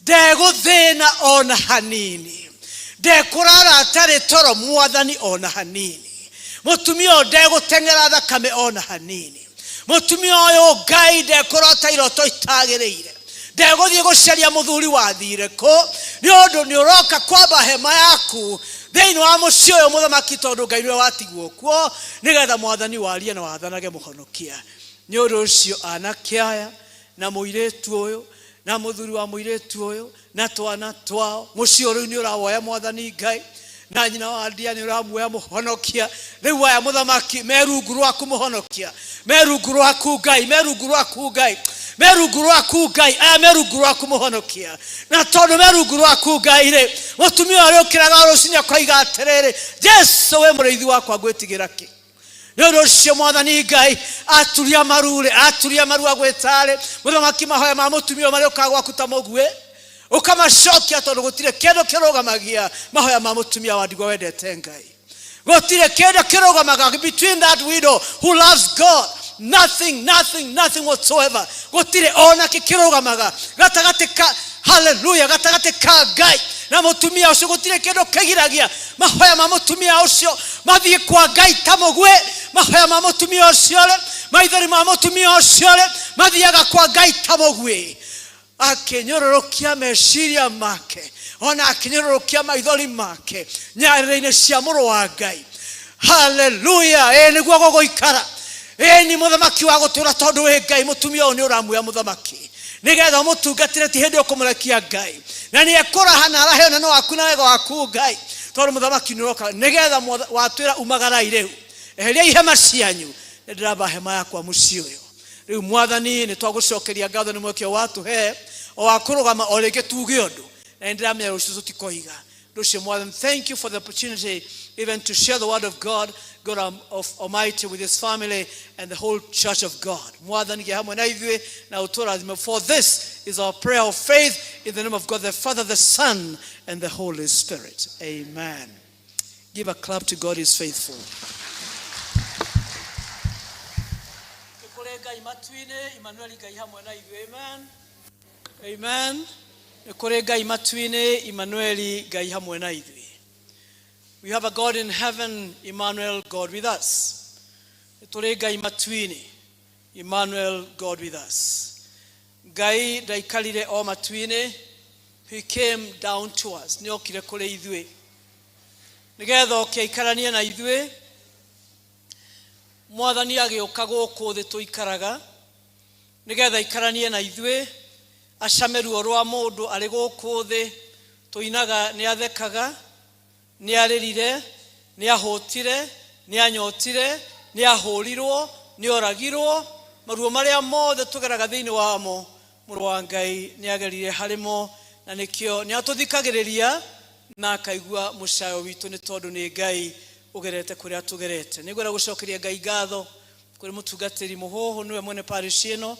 ndegũthĩna ona hanini ndekurara atari toro mwathani ona hanini mutumia ndegũteng'era thakame ona hanini mutumia uyu Ngai ndekurota iroto itagĩrĩire ndegũthiĩ gũcaria mũthuri wathire ko ni ũndũ ni ũroka kwamba hema yaku thĩinĩ wa mũciĩ ũyũ muthamaki tondũ Ngai nĩwe watigwo kuo nĩgetha mwathani warie na wathanage mũhonokia. Nĩ ũndũ ũcio anake aya na mũirĩtu ũyũ na mũthuri wa mũirĩtu ũyũ na twana twao mũciĩ ũyũ nĩ ũrawoya mwathani Ngai na nyina wa ndia nĩ ũramuoya mũhonokia. Rĩu aya muthamaki merungu rwaku mũhonokia merungu rwaku Ngai merungu rwaku Ngai merungu rwaku Ngai aya merungu rwaku mũhonokia. Na tondũ merungu rwaku Ngai rĩ mutumia ũrĩa ũkĩraga rũcinĩ akoiga atĩrĩrĩ Jesu we mũrĩithi wakwa ngwĩtigĩra kĩ. Nĩ ũndũ ũcio mwathani Ngai aturia maru agwĩtarĩ muthamaki mahoya ma mutumia marĩa ũkaga gwaku ta mũguĩ ukamacokia tondũ gũtirĩ kĩndũ kĩrũgamagia mahoya ma mutumia wa ndigwa wendete Ngai. Gũtirĩ kĩndũ kĩrũgamaga between that widow who loves God. Nothing whatsoever. Gũtirĩ ona kĩrũgamaga gatagatĩ ka hallelujah gatagatĩ ka Ngai na mutumia ũcio. Gũtirĩ kĩndũ kĩgiragia mahoya ma mutumia ũcio mathiĩ kwa Ngai ta mũguĩ. Mahoya ma mutumia ũcio maithori ma mutumia ũcio mathiaga kwa Ngai ta mũguĩ akĩnyororokia meciria make ona akĩnyororokia maithori make nyarĩrĩ-inĩ cia mũrũ wa Ngai. Hallelujah. Nĩguo gũgũikara ni muthamaki wa gũtũra tondũ wĩ Ngai. Mutumia ũyũ nĩ ũramuoya muthamaki nĩgetha mũtungatĩre ti hĩndĩ ũkũmũrekia Ngai na nĩ ekũrahana arahe na no waku na wega waku Ngai tondũ muthamaki nĩ ũroka nĩgetha watwĩra umagarai rĩu eheriai hema cianyu nĩ ndĩramba hema yakwa mũciĩ ũyũ. Rĩu mwathani nĩ twagũcokeria ngatho nĩ mweke watũhe o wa kũrũgama o rĩngĩ tuge ũndũ na nĩ ndĩramenya rũciũ tũtikoiga. Rũciũ mwathani, thank you for the opportunity even to share the word of God of Almighty with his family and the whole church of God. Mwathani ge hamwe na ithuĩ na ũtũrathime. For this is our prayer of faith in the name of God the Father, the Son and the Holy Spirit. Amen. Give a clap to God, is faithful. Amen. Amen. We have a God in heaven, Emmanuel, God with us. Emmanuel, God with us. Gai daikalire o matuine, he came down to us. Niokire kule idwe. Nigetha okeikarania na idwe, mwathani agĩũka gũkũ thĩ tũikaraga nĩgetha ikaranie na ithuĩ acame ruo rwa mũndũ arĩ gũkũ thĩ tũinaga nĩ athekaga nĩ arĩrire nĩ ahũtire nĩ anyotire nĩ ahũrirwo nĩ oragirwo maruo marĩa mothe tũgeraga thĩinĩ wamo mũrũ wa Ngai nĩ agerire harimo na nĩkĩo nĩ atũthikagĩrĩria na akaigua mũcayo witũ nĩ tondũ nĩ Ngai ugerete kũrĩa tũgerete. Nĩngwenda gũcokeria Ngai ngatho kũrĩ mũtungatĩri mũhũhũ nĩwe mwene parish ĩno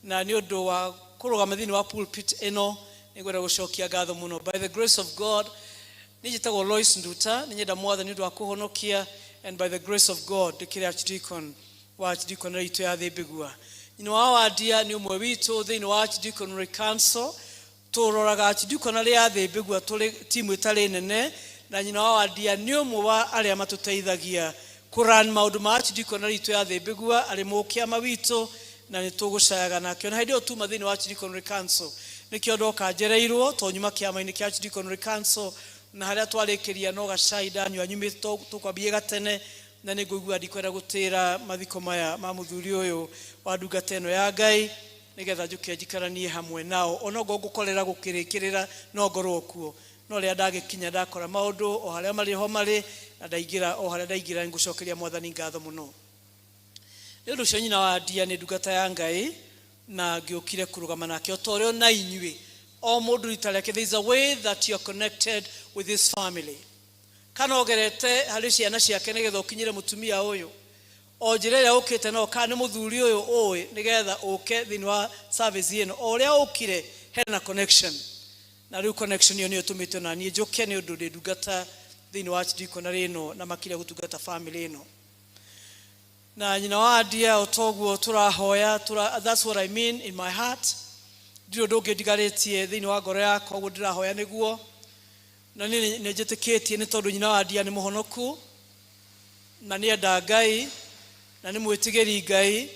na nĩ ũndũ wa kũrũgama thĩinĩ wa pulpit ĩno nĩngwenda gũcokia ngatho mũno. By the grace of God nĩ njĩtagwo Lois Nduta nĩ nyenda mwathani nĩ ũndũ wa kũhonokia, and by the grace of God ndĩkĩrĩ archdeacon wa archdeaconry itũ ya Thĩmbĩgua. Nyina wa Wandia nĩ ũmwe witũ thĩinĩ wa archdeaconry council. Tũroraga archdeaconry ya Thĩmbĩgua tũrĩ timu ĩtarĩ nene, na nyina wa Wandia nĩ ũmwe wa arĩa matũteithagia kũran maũndũ ma archdeaconry itũ ya Thĩmbĩgua, arĩ mũkĩama witũ na nĩ tũgũcayaga nakĩo. Na hĩndĩ ĩyo tuma thĩinĩ wa archdeaconry council nĩkĩo ndoka njereirwo to nyuma kĩama-inĩ kĩa archdeaconry council, na harĩa twarĩkĩria no gacai ndanyua nyumĩte tũkwambie gatene, na nĩ ngũigua ndikwenda gũtĩra mathiko maya ma mũthuri ũyũ wa ndungata ĩno ya Ngai nĩgetha njũke njikaranie hamwe nao. Ona ngũkorera gũkĩrĩkĩrĩra no ngorwo kuo, no rĩa ndagĩkinya ndakora maũndũ o harĩa marĩ ho marĩ na ndaingĩra o harĩa ndaingĩra ngũcokeria mwathani ngatho mũno. Nĩ ũndũ ũcio nyina wa Wandia nĩ ndungata ya Ngai na ngĩũkire kũrũgama nake o ta ũrĩa na inyuĩ o mũndũ rita rĩake. There is a way that you are connected with this family. Kana ogerete harĩ ciana ciake nĩgetha ũkinyĩre mũtumia ũyũ o njĩra ĩrĩa ũkĩte no kana nĩ mũthuri ũyũ ũĩ nĩgetha ũke thĩinĩ wa service ĩno o ũrĩa ũkire hena connection, na rĩu connection ĩyo nĩ ĩtũmĩte na niĩ njũke nĩ ũndũ ndĩ ndungata thĩinĩ wa archdeaconry ĩno na makĩria gũtungata family ĩno. Na nyina wa Wandia o toguo tũrahoya, that's what I mean in my heart. Ndirĩ ũndũ ũngĩ ndigarĩtie thĩinĩ wa ngoro yakwa, ũguo ndĩrahoya nĩguo, na nĩ njĩtĩkĩtie nĩ tondũ nyina wa Wandia nĩ mũhonoku na nĩ enda Ngai na nĩ mwĩtigĩri Ngai.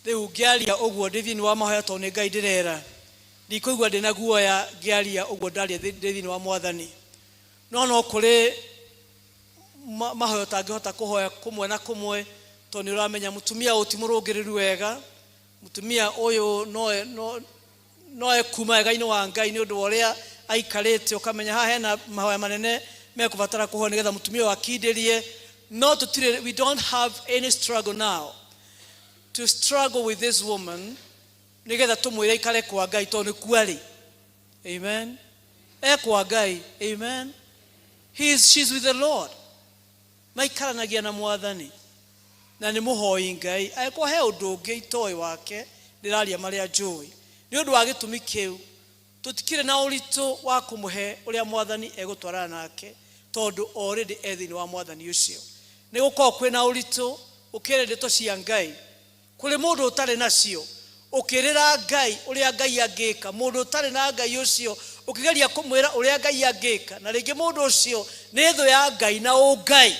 Rĩu ngĩaria ũguo ndĩ thĩinĩ wa mahoya tondũ nĩ Ngai ndĩrera, ndikũigua ndĩna guoya ngĩaria ũguo ndaria thĩinĩ wa mwathani. No kũrĩ mahoya ũtangĩhota kũhoya kũmwe na kũmwe tondũ nĩ ũramenya mũtumia ũyũ ti mũrũngĩrĩru wega, mũtumia ũyũ no ekuma wega-inĩ wa Ngai nĩ ũndũ wa ũrĩa aikarĩte, ũkamenya haha hena mahoya manene mekũbatara kũhoya nĩgetha mũtumia ũyũ akindĩrie. No tũtirĩ, we don't have any struggle now to struggle with this woman nĩgetha tũmwĩre ikare kwa Ngai tondũ nĩ kuarĩ. Amen. Kwa Ngai. Amen. She's with the Lord. Maikaranagia na mwathani na nĩ mũhoi Ngai. Ekũhe ũndũ ũngĩ itoĩ wake ndĩraria marĩa njũĩ. Nĩ ũndũ wa gĩtũmi kĩu tũtikĩrĩ na ũritũ wa kũmũhe ũrĩa mwathani egũtwarana nake tondũ already thĩinĩ wa mwathani ũcio. Nĩ gũkorwo kwĩna ũritũ ũkĩrĩ ndeto cia Ngai kũrĩ mũndũ ũtarĩ nacio, ũkĩrĩra Ngai ũrĩa Ngai angĩka. Mũndũ ũtarĩ na Ngai ũcio ũkĩgeria kũmwĩra ũrĩa Ngai angĩka, na rĩngĩ mũndũ ũcio nĩ thũ ya Ngai na ũngai.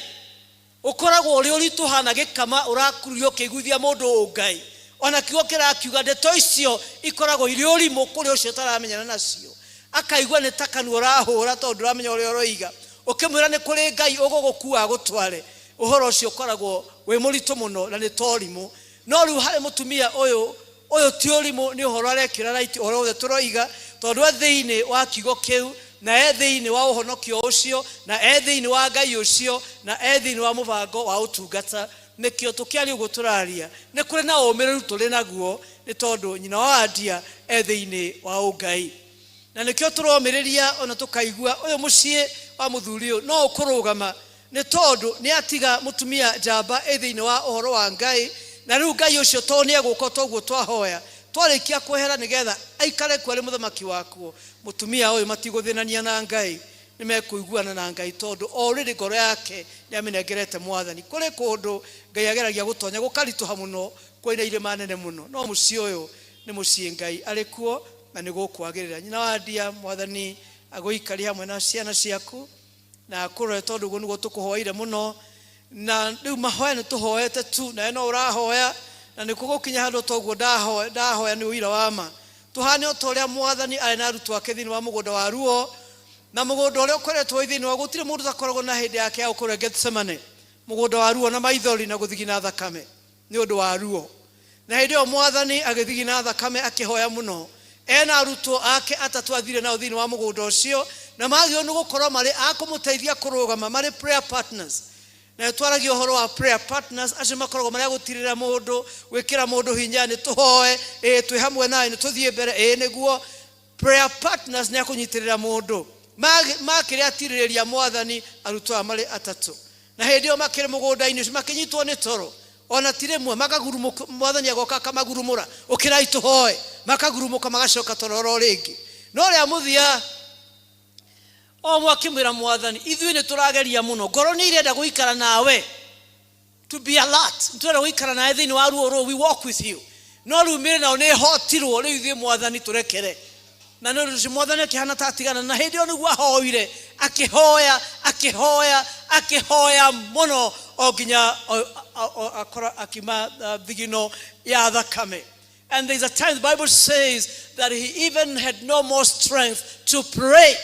Ũkoragwo ũrĩ ũritũ hana gĩkama ũrakurio ũkĩiguithia mũndũ ũngai, ona kiugo kĩrakiuga ndeto icio ikoragwo irĩ ũrimũ kũrĩ ũcio ũtaramenyana nacio. Akaigua nĩ ta kanua ũrahũra tondũ ndũramenya ũrĩa ũroiga, ũkĩmwĩra nĩ kũrĩ Ngai ũgũgũkua agũtware. Ũhoro ũcio ũkoragwo wĩ mũritũ mũno na nĩ torimũ. No rĩu harĩ mũtumia ũyũ ti ũrimũ, nĩ ũhoro arekĩra raiti ũhoro wothe tũroiga tondũ thĩinĩ wa kiugo kĩu na thĩinĩ wa ũhonokio ũcio na thĩinĩ wa Ngai ũcio na thĩinĩ wa mũbango wa ũtungata. Nĩkĩo tũkĩaria ũguo tũraria nĩ kũrĩ na ũmĩrĩru tũrĩ naguo nĩ tondũ nyina wa Wandia thĩinĩ wa ũngai. Na nĩkĩo tũromĩrĩria ona tũkaigua ũyũ mũciĩ wa mũthuri ũyũ no ũkũrũgama nĩ tondũ nĩ atiga mũtumia njamba thĩinĩ wa ũhoro wa Ngai. Na rĩu Ngai ũcio tondũ nĩ egũka toguo twahoya twarĩkia kwehera nĩgetha aikare kuo arĩ mũthamaki wakuo. Mũtumia ũyũ matigũthĩnania na Ngai, nĩ mekũiguana na Ngai tondũ already ngoro yake nĩ amenengerete mwathani. Kũrĩ kũndũ Ngai ageragia gũtonya gũkaritũha mũno kwĩna irĩma nene mũno, no mũciĩ ũyũ nĩ mũciĩ Ngai arĩ kuo na nĩ gũkwagĩrĩra. Nyina wa Wandia mwathani agũikari hamwe na ciana ciaku na akũrore tondũ ũguo nĩguo tũkũhoire mũno. Na rĩu mahoya nĩ tũhoete tu na no ũrahoya na nĩ kũgũkinya handũ toguo ndahoya nĩ ũira wa ma. Tũhane o ta ũrĩa mwathani arĩ na arutwo ake thĩinĩ wa mũgũnda wa ruo, na mũgũnda ũrĩa ũkoretwo thĩinĩ wa gũtirĩ mũndũ takoragwo na hĩndĩ yake ya gũkorwo Gethsemane mugoda wa ruo na maithori na guthigina thakame ni undu wa ruo na hidio mwathani agithigina thakame akihoya muno ena aruto ake atatu athire nao thini wa mugoda ucio na magio ni gukorwo mari akumuteithia kurugama mari prayer partners na twaragio horo wa prayer partners acio makoragwo mari gutirira mundu gwikira mundu hinya ni tuhoe twi hamwe nawe ni tuthie mbere niguo prayer partners ni akunyitirira mundu makire atiriria mwathani aruto mari atatu na hidio makire mugoda-ini makinyitwo ni toro ona tiremwe makagurumuka mwathani agoka kamagurumura ukirai tuhoe makagurumuka magacoka tororo ringi no ria muthia o mwakimwira mwathani ithui ni turageria muno ngoro ni irenda guikara nawe to be alert nturenda guikara nawe thini wa ruo we walk with you no rumire nao ni hotirwo ri ithui mwathani turekere na no ruci mwathani akihana tatigana na hindi o niguo ahoire akihoya muno o ginya akora akima thigino ya thakame. And there's a time the Bible says that he even had no more strength to pray.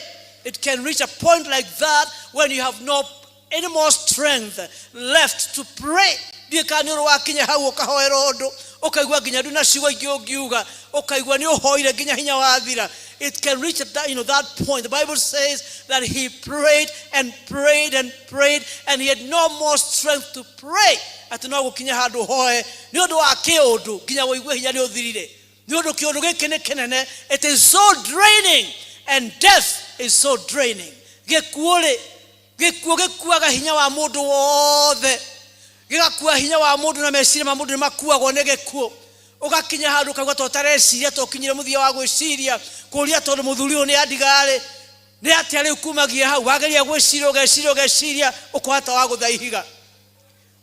It can reach a point like that when you have no any more strength left to pray. Dikaniro wakinya hau ukahoera undu ukaigwa ginya nduna cigo ingiuga ukaigwa ni uhoire ginya hinya wathira. It can reach at that, that point. The Bible says that he prayed and prayed and prayed and he had no more strength to pray. Atino gukinya handu hoe ni undu wa kiundu ginya woigwe hinya ni uthirire ni undu kiundu giki ni kinene. It is so draining and death is so draining. Gikuaga hinya wa mundu wothe gigakua hinya wa mundu na meciria ma mundu ni makuagwo ni gikuo ugakinya handu kaigwa to tareciria to kinyire muthia wa gwiciria kuria tondu muthuri uyu ni adigare ni atia riu kumagia hau wageria gwiciria ukwata wa guthaihiga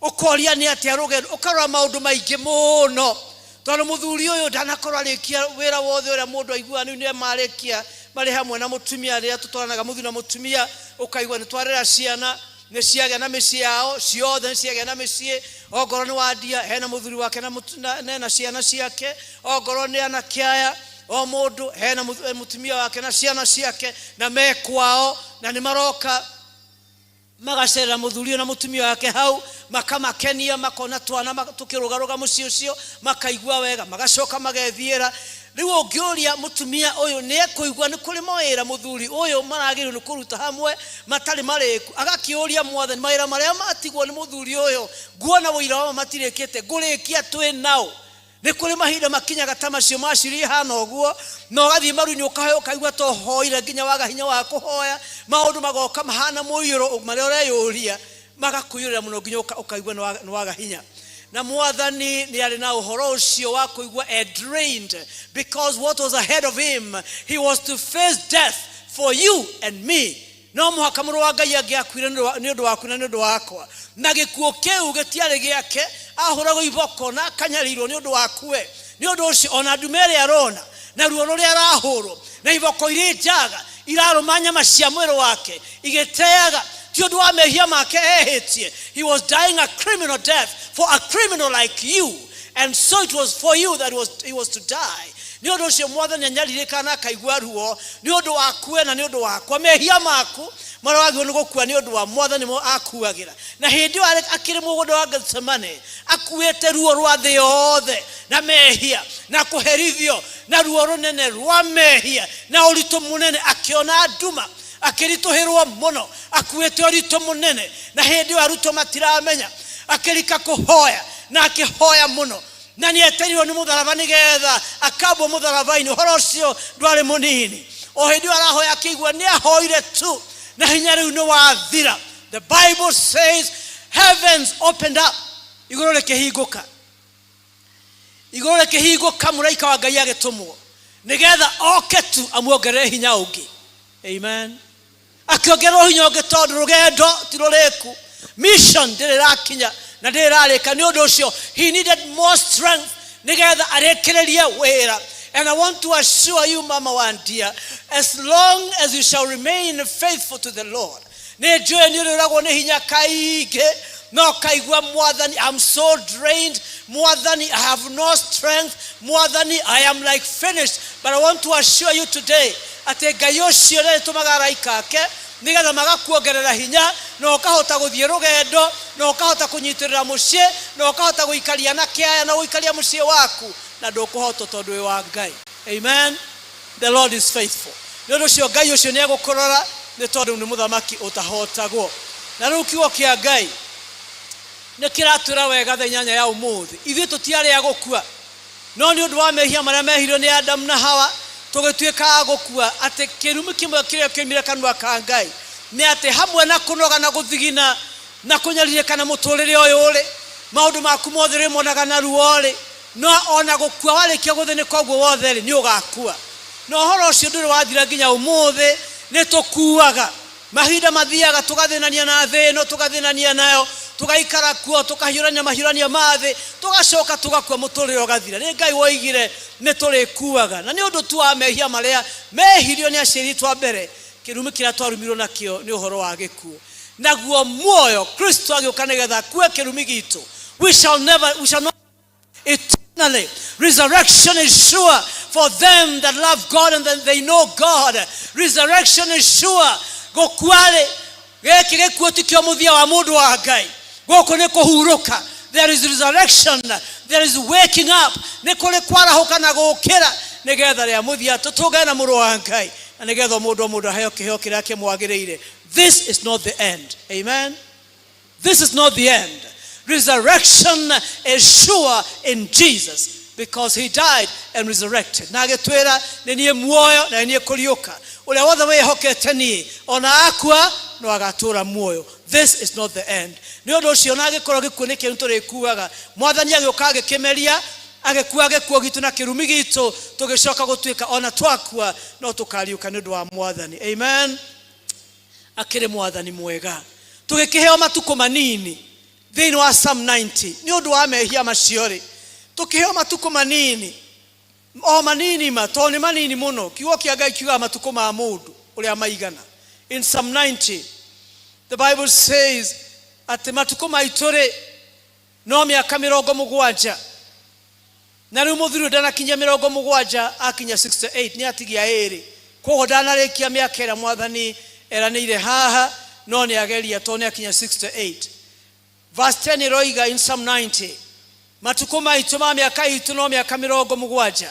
ukoria ni atia rugendo ukarora maundu maingi muno tondu muthuri uyu ndanakorwo arikia wira wothe uria mundu aigua ni marikia mari hamwe na mutumia ria tutwaranaga muthuri na mutumia ukaigwa ni twarera ciana ni ciaga na mĩciĩ yao ciothe ni ciaga na mĩciĩ ogoro ni wadia hena muthuri wake na ciana ciake ogoro ni anakiaya o mundu hena mutumia wake na ciana ciake na mekwao na ni maroka magacera muthuri na mutumia wake hau makamakenia makona twana tukirugaruga muciĩ ucio makaigua wega magacoka magethiera riu ongiuria mutumia uyu ni ekuigwa ni kuri mawira muthuri uyu maragirwo ni kuruta hamwe matari mariku agakiuria mwathani mawira maria matigwo ni muthuri uyu nguona wira wa matirikite ngurikia twi nao ni kuri mahinda makinyaga tamacio maciri hana uguo no gathie maru-ini ukaigwa to hoire nginya waga hinya wa kuhoya maundu magoka mahana muiyuro maria ureyuria magakuyurira muno nginya ukaigwa ni waga hinya. Na mwathani ni ari na uhoro ucio wa kuigwa drained because what was ahead of him, he was to face death for you and me. No muhaka muru wa Ngai angiakwire ni undu waku na ni undu wakwa na gikuo kiu gitiari giake ahuragwo iboko na kanyarirwo ni undu waku we ni undu ucio ona ndumere arona na ruo ruria arahurwo na iboko iri njaga irarumanya macia mwiro wake igiteaga tiondu wa mehia make ehitie. He was dying a criminal death for a criminal like you, and so it was for you that he was to die. Ni undu ucio mwathani anyaririka na akaigua ruo ni undu waku na ni undu wakwa mehia maku marawagwo ni gukua ni undu wa mwathani mo akuagira na hindi akiri mugodo wa Gethsemane akuete ruo rwa thi yothe na mehia na kuherithio na ruo runene rwa mehia na uritu munene akiona nduma akirituhirwo muno akuete uritu munene na hindi aruto matiramenya akirika kuhoya na akihoya muno na ni eterirwo ni mutharaba nigetha akabwo mutharaba-ini uhoro ucio ndwari munini o hindi arahoya akigua ni ahoire tu na hinya riu ni wathira. The Bible says heavens opened up, iguru rikihinguka muraika wa Ngai agitumwo nigetha oke tu amuongerere hinya ungi. Amen. Akiongerera hinya ungi tondu rugendo ti ruriku mission ndirakinya na ndirarika ni undu ucio he needed more strength nigetha arekererie wira. And I want to assure you, Mama Wandia, as long as you shall remain faithful to the Lord, I'm so drained, Mwathani, I have no strength, Mwathani, I am like finished. But I want to assure you today, nigetha magakuongerera hinya na ukahota guthie rugendo na ukahota kunyitirira mucie na ukahota guikaria na kiaya na guikaria mucie waku na ndukuhota tondu wi wa Ngai. Amen. The Lord is faithful. Ndio cio Ngai ucio ni agukurora ni tondu ni muthamaki utahotagwo. Na riu kiugo kia Ngai ni kiratwira wega thenya ya umuthi ithuĩ tutiarĩ agũkua no nĩ ũndũ wa mehia marĩa mehirwo nĩ Adamu na Hawa tũgĩtuĩka agũkua atĩ kĩrumi kĩmwe kĩrĩa kĩoimire kanua ka Ngai nĩ atĩ hamwe na kũnoga na gũthigina na kũnyarirĩkana mũtũrĩre ũyũ ũrĩ maũndũ maku mothe rĩmonaga na ruo rĩ no ona gũkua warĩkia gũthĩnĩka ũguo wothe rĩ nĩ ũgakua na ũhoro ũcio ndũrĩ wathira nginya ũmũthĩ nĩ tũkuaga mahinda mathiaga tũgathĩnania na thĩ ĩno tũgathĩnania nayo tugaikara kuo tukahiũrania mahiũrania mathĩ tugacoka tugakua mũtũrĩre ũgathira nĩ Ngai woigire nĩ tũrĩkuaga na nĩ ũndũ tu wa mehia marĩa mehirio nĩ aciari twa mbere kĩrumi kĩrĩa twarumirwo nakĩo nĩ ũhoro wa gĩkuũ naguo muoyo Kristo agĩũka nĩgetha akue kĩrumi gitũ we shall not eternally. Resurrection is sure for them that love God and that they know God. Resurrection is sure. Gokwale geki gekuo tikio muthia wa mundu wa Ngai goko ne kuhuruka. There is resurrection, there is waking up, ne kule kwarahuka na gukira nigetha ria muthia tutuge na muru wa Ngai na nigetha mundu hayo kiheo kiria kimwagiriire. This is not the end. Amen. This is not the end. Resurrection is sure in Jesus because he died and resurrected. Na getwera nie muoyo na nie kuriuka. Ule wothe wehokete nie ona akua no agatura muoyo. This is not the end. Ni undu ucio na gikorwo gikuo ni kintu rikuaga. Mwathani agioka agikimeria agikuo agikuo gitu na kirumi gitu tugicoka gutuika ona twakua no tukariuka ni undu wa Mwathani. Amen. Akire Mwathani mwega. Tugikiheo matuko manini. Thĩinĩ wa Psalm 90 ni undu wa mehia maciori tukiheo matuko manini o manini matoni manini muno kiugo kia Ngai kiuga matuko ma mundu uria maigana. In Psalm 90 the Bible says ati matuko maitore no miaka 70 na riu muthiru dana kinya 70 akinya 68 ni atigia eri kogo dana rekia miaka era Mwathani eranire haha no ni ageria toni akinya 68. Verse 10 roiga in Psalm 90 matuko maitu ma miaka itu no miaka 70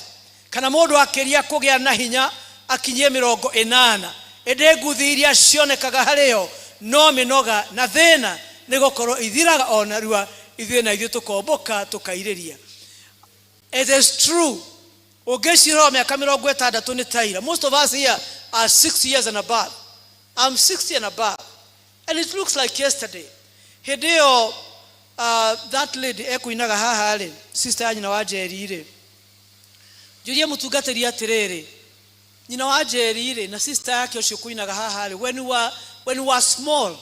kana mundu akiria kugia na hinya akinyie 80 ende nguthi iria cionekaga hareo no minoga na thina ni gukoro ithiraga ona rua ithuĩ na ithuĩ tukomboka tukairiria. It is true ugeciro miaka 60 ni taira. Most of us here are 60 years and above. I'm 60 and above and it looks like yesterday. Hedeo that lady ekuinaga haha ri sister nyina wa Njeri ri juria mutungatĩri atiriri nyina wa Njeri ri na sister yake ucio kuinaga haha ri when we were small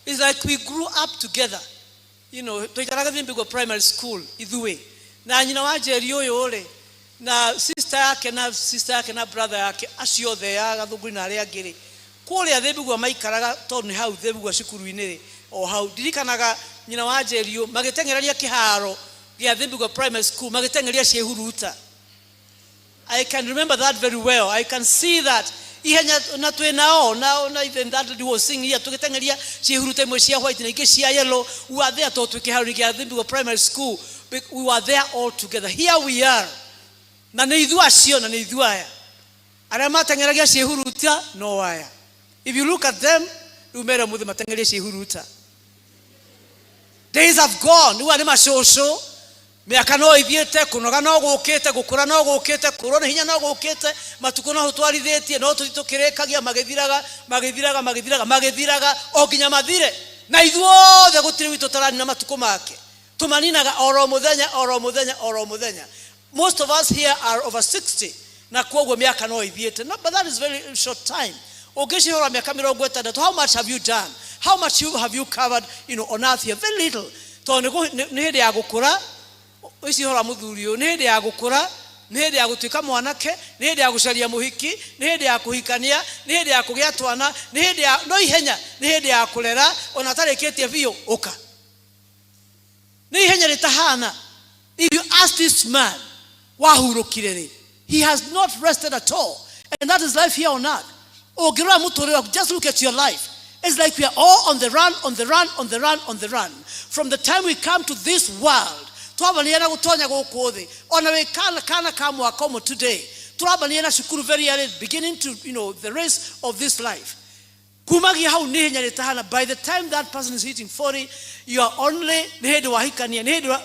it's like we grew up together, you know. Tuitaraga Thimbigwa primary school ithuĩ na nyina wa Njeri uyu ri na sister yake na brother yake acio the ya gathunguri na aria angĩ ri kuria Thimbigwa maikaraga tondu ni hau Thimbigwa cukuru-inĩ ri o hau dirikanaga nyina wa Njeri magitengereria kiharo gĩa Thimbigwa primary school magitengereria ciehuruta. I can remember that very well. I can see that ihenya na twenao na even that lady was singing here tugitengereria ciehuruta imwe cia white na ingĩ cia yellow. We were there to kiharo gĩa Thimbigwa primary school. We were there all together. Here we are. Na nĩ ithuĩ acio na nĩ ithuĩ aya arĩa matengeragia ciehuruta no waya. If you look at them umera muthe matengereria ciehuruta. Days have gone. Ni wale mashosho miaka no ithiete kunoga no gukite gukura no gukite kurona hinya no gukite matuko no twarithitie no tutukirekagia magithiraga o ginya mathire na ithuothe gutire witu tarani na matuko make tumaninaga oro muthenya. Most of us here are over 60 na kwoguo miaka no ithiete. No, but that is very short time. Ogeshihora miaka 60. How much have you done? How much have you covered, you know, on earth here? Very little. To ni hende ya gukura icihora muthurio ni hende ya gukura ni hende ya gutuika mwanake ni hende ya gucaria muhiki ni hende ya kuhikania ni hende ya kugia twana ni hende ya no ihenya ni hende ya kulera ona tareketie biyo oka ni ihenya ritahana. If you ask this man wahurukire ri, he has not rested at all, and that is life here on earth. Just look at your life. It's like we are all on the run, on the run, on the run, on the run. From the time we come to this world, twabaniana gutonya guku thi. Ona we kana Kamu akomo today. Twabaniana shukuru very early, beginning to, the race of this life. Kumagi how nihinya retahana. By the time that person is hitting 40, you are only nehedu wahikania nehedu.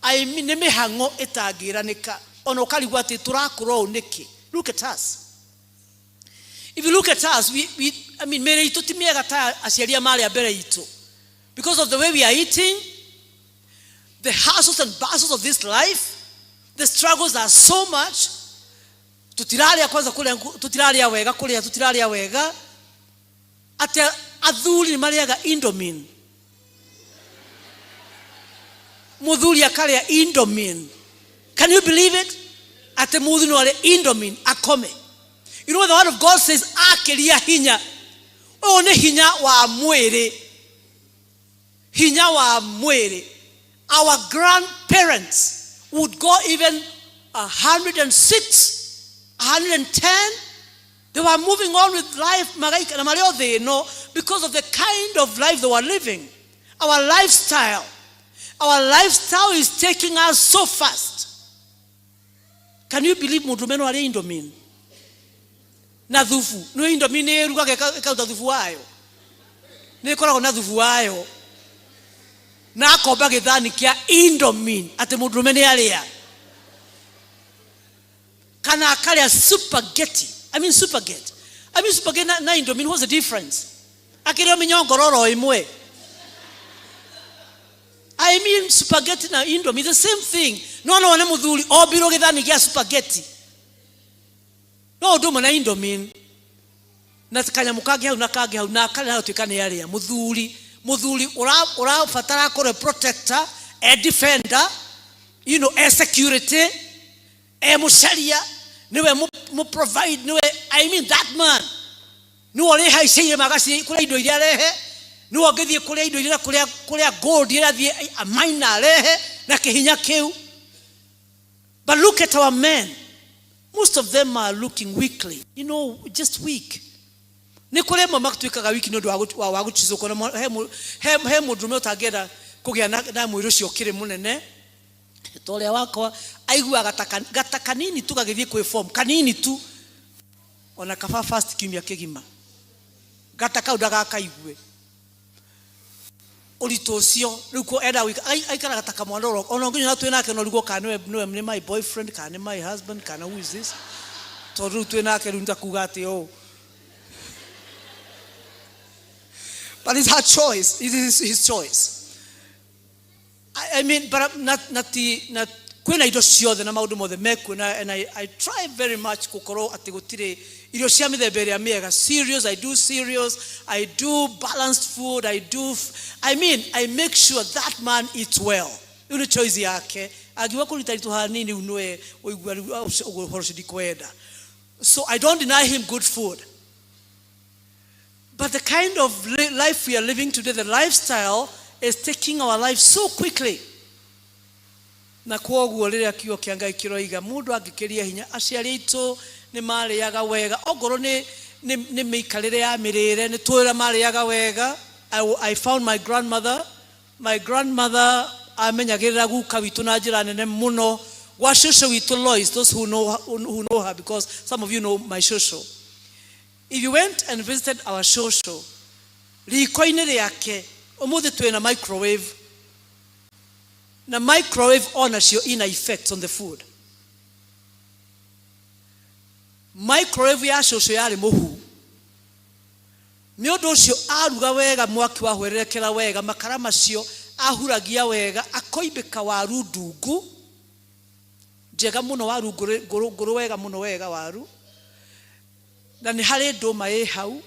I mean neme hango etagira nika. Ono kali wate turakuro neki. Look at us. If you look at us, mere ito timia gata asialia mali abere ito. Because of the way we are eating, the hustles and bustles of this life, the struggles are so much. Tutiralia kwanza kule, tutiralia wega kule, tutiralia wega. Ate adhuli mariaga indomin. Mudhuli akale ya indomin. Can you believe it? Ate mudhuli wale indomin akome. You know what the word of God says? Akelia hinya. One hinya wa mwere. Hinya wa mwere. Our grandparents would go even 106, 110. They were moving on with life, because of the kind of life they were living. Our lifestyle is taking us so fast. Can you believe mudumeno ale indomin? Na dhufu. No indomin eruka ka dhufu wayo. Ne kora na dhufu wayo. Na akoba githani kia indomin ate mudumene ale ya. Kana akale spaghetti. Spaghetti na indomie, what's the difference? Akira minyongororo imwe. Spaghetti na indomie, the same thing. No wane mudhuli obiro githani kia spaghetti. No do na indomie. Na kanya mukage hau na kage hau na kale hau tukane yale ya mudhuli ura fatara kore protector, a defender, a security, a musharia. Niwe mu provide niwe that man niwe hai seye magasi kule ido ile lehe niwe gethie kule ido ile kule gold ile thie a mine lehe na kihinya keu. But look at our men, most of them are looking weakly, just weak. Nikole mama kutuikaga wiki no wa guchizo kona he mudrume utagera kugia na mwirucio kire munene. Tole wako aigua gata kanini tu kagithie kwe form kanini tu ona kafa fast kimia kegima gata kauda gakaigwe olitocio ruko eda week aikara gata kamwandoro ona nginyo na twena no rugo kanwe no my boyfriend kana my husband kana who is this to ru twena ke runta kugate but it's her choice, it is his choice. But not when I do show the amount of the mekuna, and I try very much kokoro atigutire. Iroshami the beria mega serious. I do serious. I do balanced food. I make sure that man eats well. Uni choice yake. Agiwa kulitari tuhanini unwe horoshidi kweda. So I don't deny him good food. But the kind of life we are living today, the lifestyle, is taking our life so quickly. Na kuoguo riria kiyo kiangai kiroiga mundu agikiria hinya aciari itu ni mari yaga wega ogoro ni miikarire ya mirire ni twira mari yaga wega. I found my grandmother amenyagirira guka witu na njira nene muno wa shosho witu Lois, those who know her, because some of you know my shosho. If you went and visited our shosho, rikoine yake omuthi twina microwave. Na microwave owns your inner effects on the food. Microwave ya shosho yari muhu. Niondo cio aruga wega mwaki wa hwerekera wega makara macio ahuragia wega akoibeka waru ndungu njega muno waru nguru wega muno wega waru. Na ni hari nduma ĩ hau.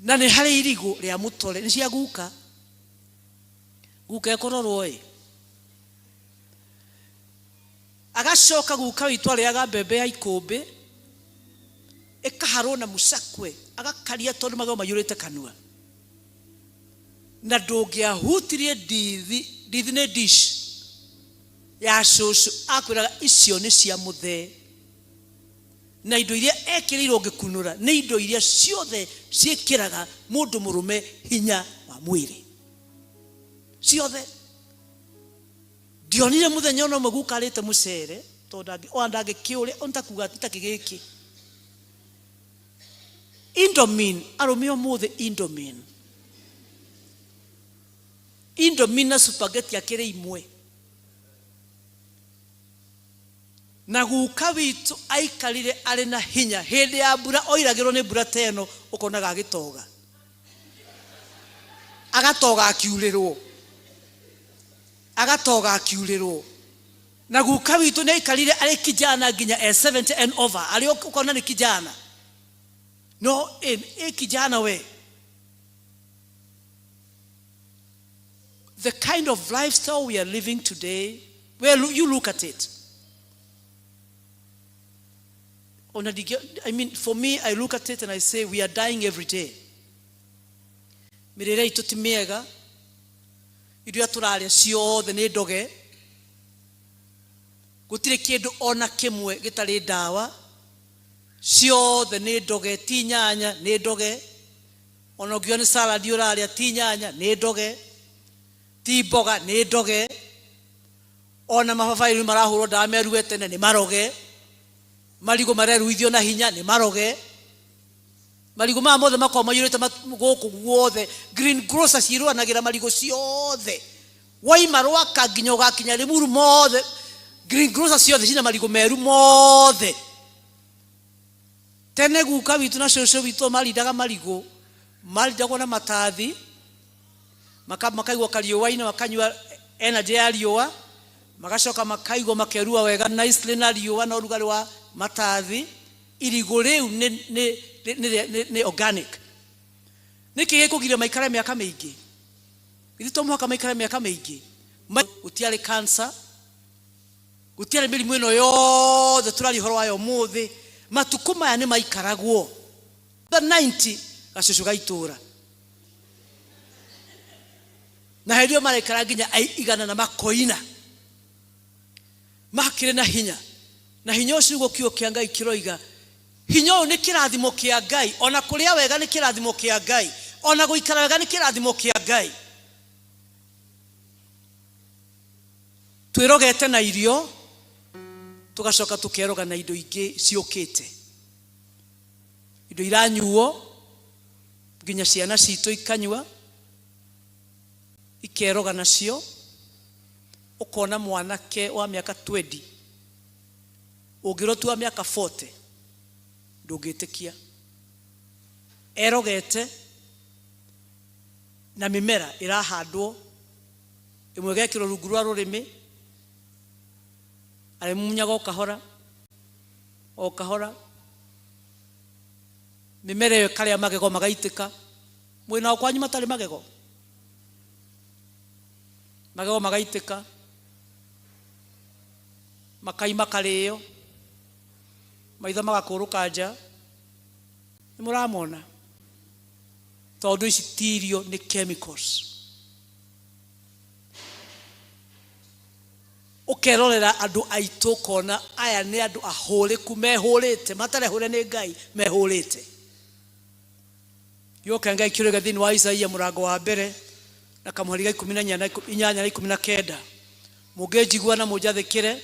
Na ni hari irigo ria mutore ni cia guka. Guka ekororwo agacoka guka witwa riaga mbembe ya ikumbi ikaharwo na musakwe agakaria tondu magao mayurite kanua na ndungiahutirie ndithi ne dish ya shushu akwiraga icio ni cia muthe na indo iria ekirirwo ngikunura ni indo iria ciothe ciekiraga mundu murume hinya wa mwiri ciothe. Dionire muthenya no magukarite mucere tonda ondage kiure ontakuga titakigiki Indomin arumio muthe Indomin na spaghetti akire imwe na guka witu aikarire ari na hinya hindi ya mbura oiragirwo ni mbura teno ukonaga agitoga akiurirwo na guka witu ni aikarire ari kijana nginya 70 and over ari ukona ni kijana no kijana we. The kind of lifestyle we are living today, well, you look at it. I mean, for me, I look at it and I say, we are dying every day. Mirere ito timiega, idu aturalia ciothe ni ndoge, gutire kindu ona kimwe gitari dawa, ciothe ni ndoge, ti nyanya ni ndoge, ona ugiona salad uralia ti nyanya ni ndoge, ti boga ni ndoge, ona mababai marahurwo ndawa meruwe tene ni maroge, marigo mareruithio na hinya ni maroge, marigo ma mothe makoma yurite guku guothe green grocers irwanagira marigo ciothe waimarwa kanginya ugakinya rimuru mothe green grocers ciothe cina marigo meru mothe. Tene guka witu na shosho witu marindaga marigo marindagwo na matathi makaigwa kariũa ina makanyua energy ya riũa magacoka makaigwa makerua wega nicely na riũa na ũrugarĩ wa matathi. Irigo rĩu ni organic. Niki gikugira maikara miaka mingi ithito mwaka maikara miaka mingi gutiari cancer gutiari mirimu ino yothe turari horo wayo muthi matuku maya ni maikaragwo the 90 gacucu gaitura na herio maraikara nginya igana na makoina makire na hinya ucio niguo kiugo kia Ngai kiroiga hinyo ni kirathimo kia Ngai ona kuria wega ni kirathimo kia Ngai ona guikara wega ni kirathimo kia Ngai. Twirogete na irio tugacoka tukeroga na indo ingi ciukite indo iranyuo nginya ciana citu ikanyua ikeroga nacio ukona mwanake wa miaka 20 ugirotua miaka 40 ndugitikia erogete na mimera irahandwo imwe gekiro rungu rwa rurimi ari munyaga okahora mimera yo kale magego magaitika mwina okwanyu matari magego magaitika makaima kaleyo maitha magakuruka nja ni muramona tondu ici tirio ni chemicals. Ukerorera andu aitu kona aya ni andu ahuriku mehurite matarehure ni Ngai mehurite yoka Ngai kirega thini wa Isaia murango wa mbere na kamuhari ga 14 na 19 mugejigwa na mujathikire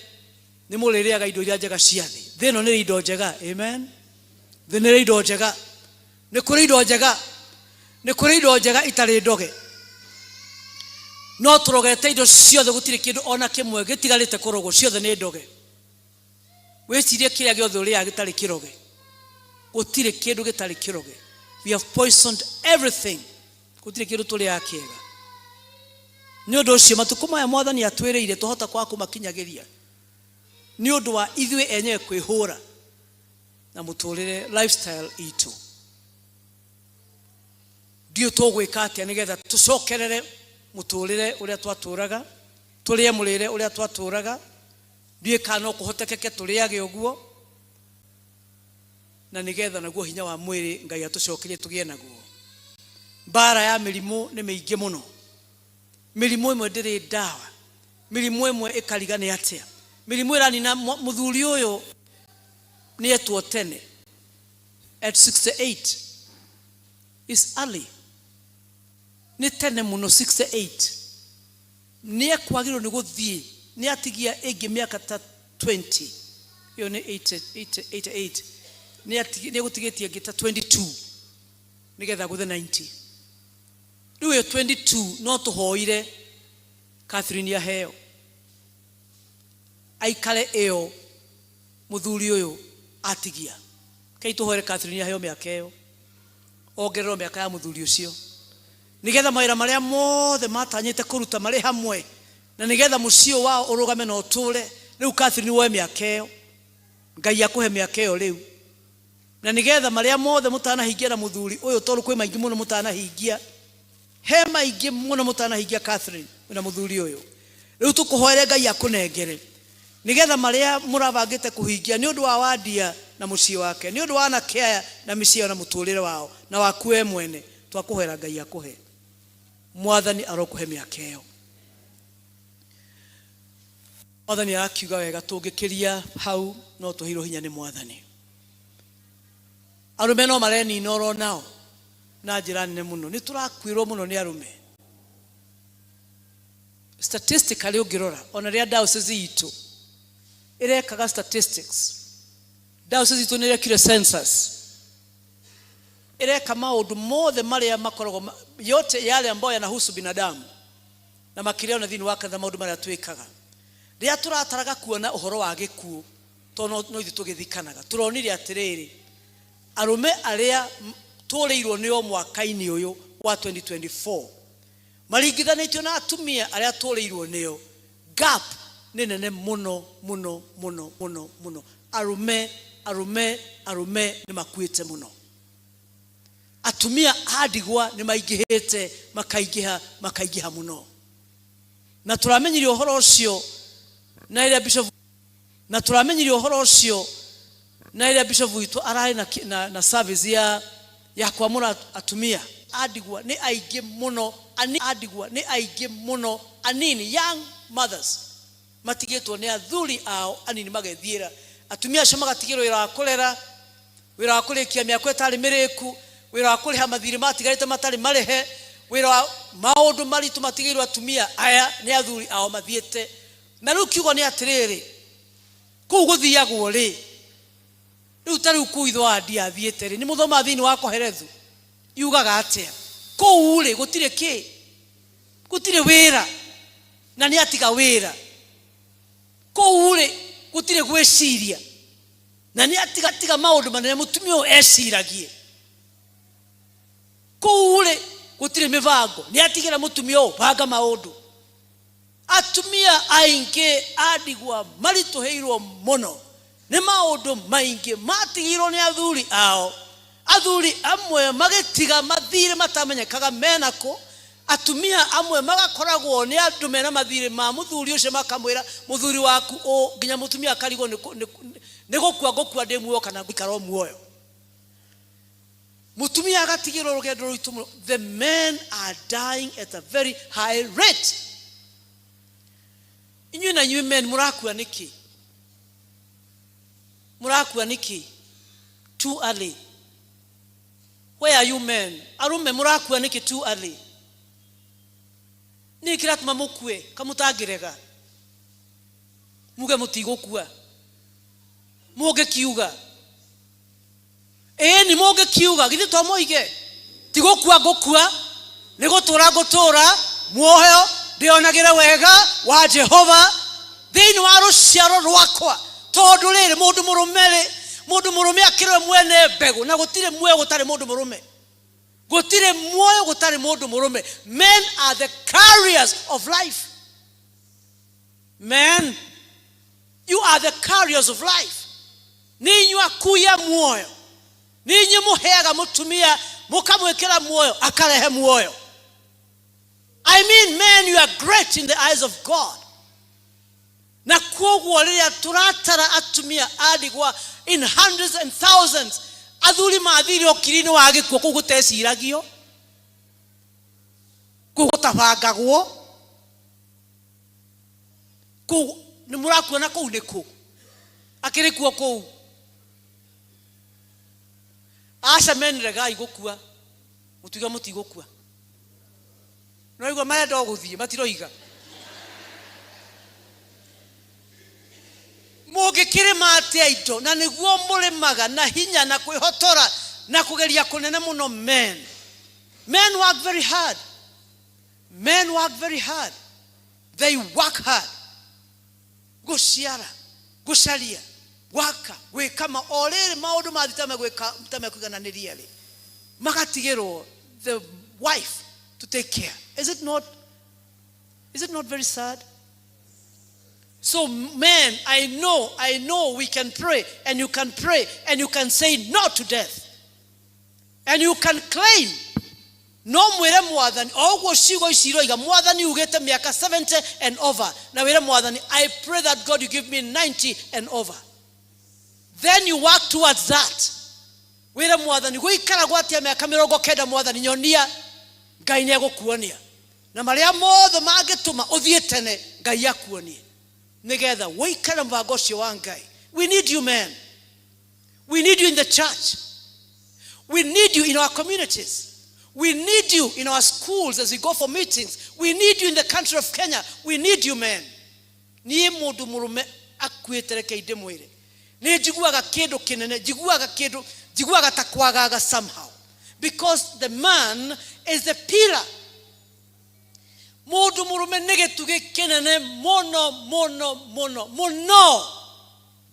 ni muririaga indo iria njega cia thi thino ni indo njega. Amen. Thino ni indo njega ni kuri indo njega itari ndoge no turogete indo ciothe gutire kindu ona kimwe gitigarite kurogo ciothe ni ndoge. Wecirie kiria giothe uria gitari kiroge gutire kindu gitari kiroge. We have poisoned everything gutire kindu turi akiega ni undu ucio matuku maya mwathani atwireire tuhota kwa kumakinyagiria ni undu wa ithwe enyewe kwihura na muturire lifestyle itu dio tugwika atia nigetha tucokerere muturire uria twaturaga turie murire uria twaturaga dio kana kuhotekeke turiage uguo na nigetha naguo hinya wa mwiri Ngai atucokerie tugie naguo. Bara ya mirimu ni miingi muno. Mirimu imwe ndiri dawa, mirimu imwe ikarigane atia. Mirimu irani na muthuri uyu Near to 10 at 68 is early. Ni 10 muno 68. Near kwagiro ni guthie. Ni atigia ege miaka ta 20. Yo ni 88. Ni gutigetia gita 22. Nigetha guthe 90. Riu yo 22 no tuhoire Catherine ya heo. Aikale eo muthuri uyu atigia. Kei tuhoire Catherine ya heo miaka eo. Ongerero miaka ya muthuri ucio. Nigetha mawira maria mothe matanyite kuruta mari hamwe. Na nigetha mucio wao urugame na uture. Riu Catherine woe miaka eo. Ngai akuhe miaka eo riu. Na nigetha maria mothe mutana hingia na muthuri uyu toru kwi maingi muno mutana hingia. He maingi muno mutana hingia Catherine na muthuri uyu. Riu tukuhoere Ngai akunengere. Nigetha maria muravangite kuhingia ni undu wa wadia na mucio wake. Ni undu wa na kea na micio na muturire wao na wakue mwene. Twakuhoera Ngai akuhe. Mwathani arokuhe miaka eo. Mwathani akiuga wega tungikiria hau no tuhiro hinya ni Mwathani. Arume no mareni noro nao na jirani muno ni turakwirwo muno ni arume. Statistically ugirora ona ria diocese itu irekaga statistics. Diocese itu nirekire census. Ireka maundu mothe maria makorogo yote yale ambayo yanahusu binadamu na makireo na thini waka maundu maria twikaga. Ria turataraga kuona uhoro wa gikuo tono no ithu tugithikanaga. Turonire atiriri arume aria tureirwo nio mwaka-ini uyu wa 2024 maringithanitio na atumia aria tureirwo nio gap ni nene muno muno muno muno muno. Arume ni makuite muno. Atumia adigwa ni maingihite makaigiha muno. Na turamenyire uhoro ucio na ile bishop na ile bishop witu arai na service ya kwamura atumia adigwa ni aige muno anini young mothers matigetwo ni athuri ao anini magethiera atumia acio magatigirwo wira wa kulera, wira wa kurikia miako itari miriku, wira wa kuriha mathiri matigarite matari marihe, wira wa maundu maritu matigirwo atumia aya ni athuri ao mathiete. Na riu kiugo ni atiriri ku guthiagwo ri riu tari kuithwa andi athiete ri ni muthoma thini wa koherethu yugaga atia ku ri gutire wira na ni atiga wira ku ri gutire gweciria na ni atiga maundu manene mutumia eciragie ku ri gutire mivango ni atigira mutumia banga maundu. Atumia ainge adigwa marituheirwo muno ni maundu maingi matigirwo ni athuri ao. Athuri amwe magetiga mathire matamenyekaga menako. Atumia amwe magakoragwo ni andu mena mathire ma muthuri ucio makamwira muthuri waku o nginya mutumia akarigwo ni gukua ndi muoyo kana gukaro muoyo. Mutumia agatigirwo rugendo ruitu. The men are dying at a very high rate. Inyu na you men murakua niki too early. Where are you men? Arume murakua niki too early. Ni kiratuma mukue kamutagirega muge mutigukua muge kiuga ni muge kiuga githi to moige tigukua gukua ni gutura muoyo ndionagire wega wa Jehova thini wa ruciaro rwakwa tondu riri mundu murume akirwe mwene mbegu na gutire muoyo gutari mundu murume. Gutire muoyo gutari mundu murume. Men are the carriers of life. Men, you are the carriers of life. Ninyi akuya muoyo. Ninyi muheaga mutumia mukamwekera muoyo akarehe muoyo. I mean, men, you are great in the eyes of God. Na kuogwo riria turatara atumia adigwa in hundreds and thousands. Athuri mathiri okirino wa gikuo kuguteciragio kugutabangagwo ku ni murakuona ku niku akiri kuo ku Asha men regai gukua. Mutuga mutigukua. No igwa maya doguthie matiroiga. Mugikire mate aito na niguo muremaga na hinya na kwihotora na kugeria kunene muno men. Men work very hard. Men work very hard. They work hard. Gociara, gocaria, waka, gwikama orere maundu mathitame gwika mtame kugananiria ri. Magatigero the wife to take care. Is it not very sad? So men, I know we can pray and you can say no to death. And you can claim no mwere mwathani ogwo shigo ishiro iga mwathani ugete miaka 70 and over na were mwathani I pray that God you give me 90 and over. Then you work towards that. Were mwathani guikara gwatia miaka 90 mwathani nyonia ngai ne gukuonia na maria mothe magituma uthie tene ngai akuonie nigetha guikara mbango cio wa ngai. We need you men. We need you in the church. We need you in our communities. We need you in our schools as we go for meetings. We need you in the country of Kenya. We need you men. Ni mundu murume akwetereke ide mwire. Ni jiguaga kindu kinene, jiguaga takwagaga somehow. Because the man is the pillar. Mundu murume negetuge kinene mono.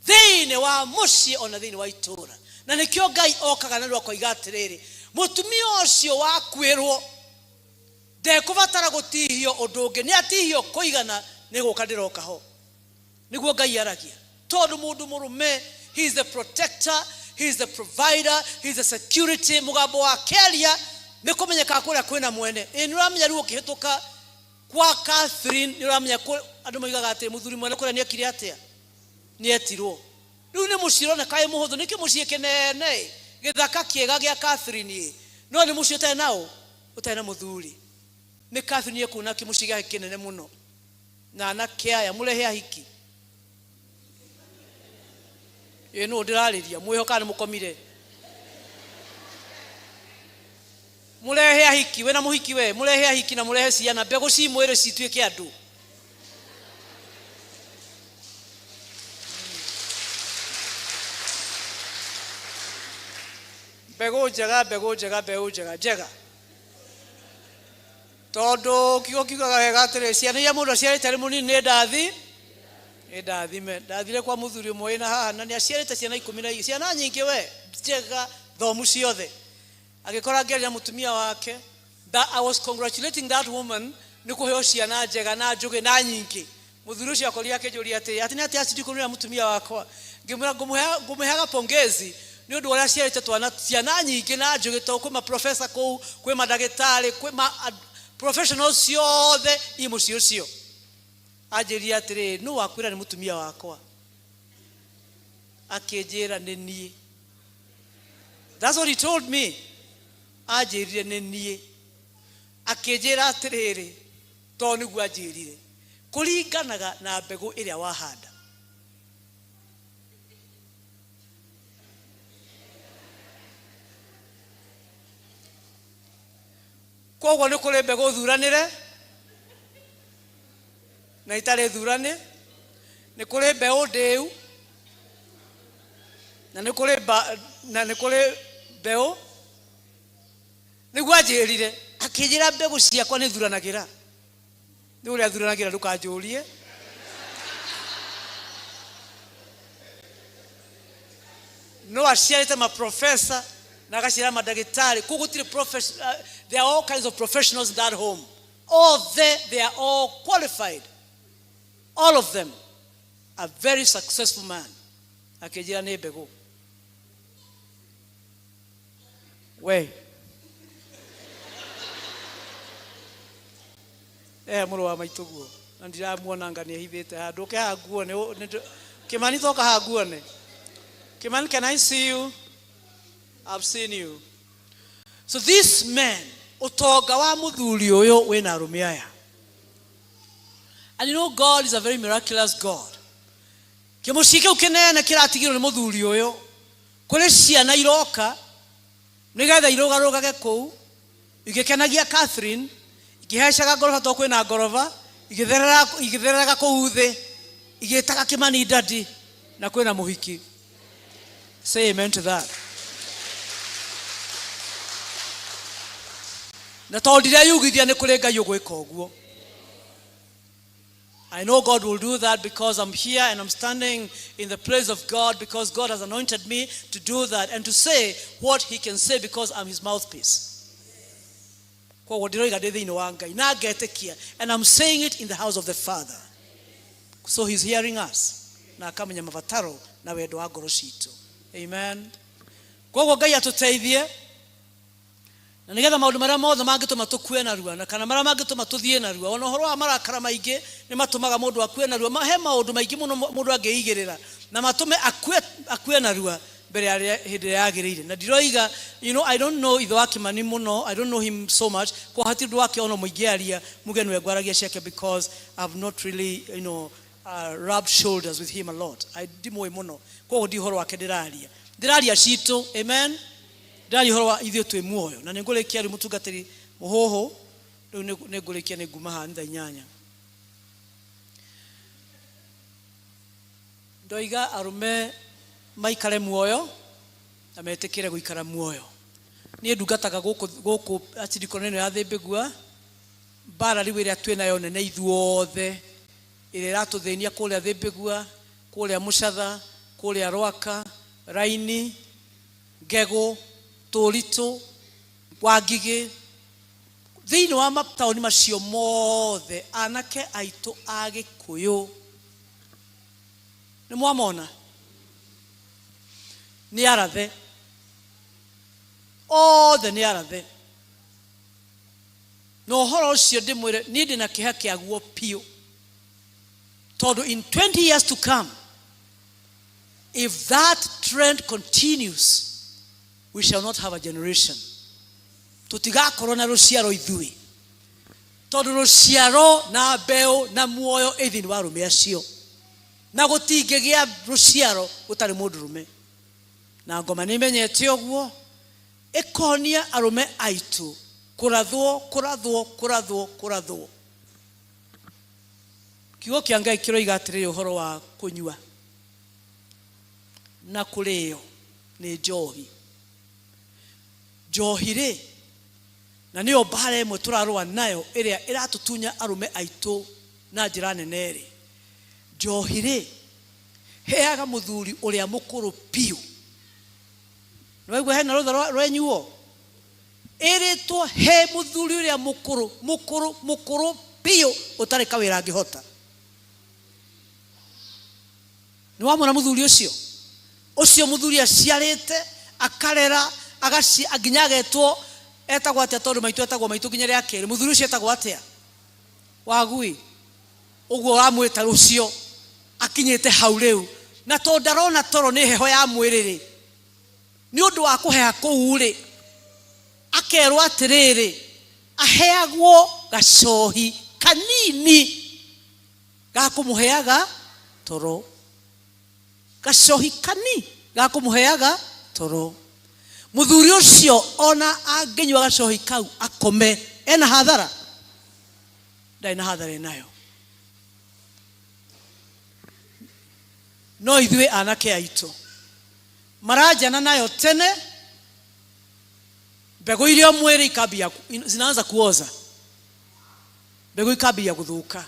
Thine wa mushi ona thine wa itura. Na nikyo Ngai okaga na rwako igatiriri. Mutumia ucio wakwirwo ndekubatara gutihio udunge ni atihio kuigana ni gukandiroka ho niguo Ngai aragia tondu mundu murume. He is the protector, he is the provider, he is the security. Mugambo wa kelia ni kumenyeka kuria kwina mwene ni uramenya ruo kihituka kwa Catherine ni uramenya andu moigaga ati muthuri mwene kuria ni akiri atia ni etirwo riu ni muciro na kai muhuthu niki mucie kenene githaka kiega gia Catherine no ni mucio tena nao utena muthuri ni Catherine ekuna kimuciga kinene muno na anake aya murehe ahiki no ndirariria mwihoka ni mukomire murehe ahiki we na muhiki we murehe ahiki na murehe ciana mbegu ci mwire cituike andu bego jega todo kigo ga tere ciana ya mundu ciana tare muni ne ndathi me ndathire kwa muthuri mwe na haha na ni aciarite ciana 10 ciana nyingi we jega thomu ciothe agikora ngeria mutumia wake that I was congratulating that woman nikuheo ciana jega na njuge na nyingi muthuri ucio akoria akejuria ati ni ati acidikunira mutumia wakwa ngimura ngumuheaga pongezi ni undu wa ciarite twana ciana nyingi na njuge to kuma professor ko kwe madagitari kwe professionals ciothe imucio cio ajiria atiri no wakwira ni mutumia wakwa akejera nenie. That's what he told me. Ajiria nenie akejera atiri to niguo ajirire kuringanaga na mbegu iria wahanda. Koguo ni kuri mbegu thuranire na itare thurane ni kuri mbeu ndeu na ni kuri mbeu niguo ajirire akijira mbegu ciakwa ni thuranagira ni uria thuranagira ndukanjurie no aciarite ma professor na gacira madagitari kugutire there are all kinds of professionals in that home. They are all qualified. All of them. A very successful man. Akejira ne bego. We. Muro wa maituguo. Ndira muona ngani hithite ha nduke ha guo ne Kimani toka ha guo ne. Kimani, can I see you? I've seen you. So this man utoga wa muthuri uyu we na arume aya. And you know God is a very miraculous God. Kimushike ukenene kiratigiro ni muthuri uyu kuri ciana iroka nigetha irugarugage kou igikenagia Catherine ikihecaga ngoroba to kwina ngoroba igithereraga kou thi igitaga Kimani daddy na kwina muhiki. Say amen to that. Na tondire yugithia ni kuri Ngai ugwika uguo. I know God will do that because I'm here and I'm standing in the place of God because God has anointed me to do that and to say what he can say because I'm his mouthpiece. And I'm saying it in the house of the Father. So he's hearing us. Amen. Na nigetha maundu maria mothe mangituma tukue narua na kana maria mangituma tuthie narua ona horo wa marakara maingi ni matumaga mundu akue narua mahe maundu maingi muno mundu angeigirira na matume akue narua mbere ya hindi yagirire na ndiroiga I don't know itho wa Kimani muno, I don't know him so much kwa hati ndu wake ono muingi aria mugenu we gwaragia ciake because I've not really rubbed shoulders with him a lot. I dimwe muno kwa ndi horo wake ndiraria citu. Amen. Ndari horo wa ithio twe muoyo na ningurekia ri mutungatiri muhoho riu ningurekia ni nguma ha ntha 8 ndoiga arume maikare muoyo na metekire guikara muoyo ni ndungataga guku atirikoneno ya thembegua bara riu ria twe nayo nene ithuothe ire ratuthenia kuria thembegua kuria mucatha kuria rwaka raini ngego Torito Wagige thiini wa mataoni macio mothe anake aitu agikuyu ni mwamona ni arathe othe ni arathe no horo ucio ndimwire ni ndi na kiha kiaguo pio tondu in 20 years to come if that trend continues we shall not have a generation. Tutigakorwo na ruciaro ithui. Tondu ruciaro na mbeu na muoyo ithini wa rume acio. Na gutingigia ruciaro gutari mundu rume. Na ngoma nimenyete oguo ikonia arume aitu kurathwo. Kiugo kia Ngai kiroiga atiriri uhoro wa kunyua na kurio ni njohi. Johire na niyo bare mwe turarwa nayo iria iratutunya arume aitu na njira nene ri. Johire heaga muthuri uria mukuru piu noigwe hena rutha rwenyuo iritwo he muthuri uria mukuru piu utari kawira ngihota ni wamona muthuri ucio muthuri aciarite akarera agaci aginyagetwo etagwo atia tondu maitu etagwo maitu ginya ria keri muthuri ucio etagwo atia wagui uguo amwita rucio akinyite hau riu na tondu ndarona toro ni heho ya mwiriri ni undu wa kuheha kuu ri akerwo atiriri aheagwo gacohi kanini ga kumuheaga toro gacohi kanini ga kumuheaga toro. Muthuri ucio ona angenywa gacohi kau akome ena hadhara ndai na hadhara nayo. No ithuĩ anake aitũ marajana nayo tene mbegu irio mwĩrĩ ikambia zinaanza kuoza mbegu ikambia guthuka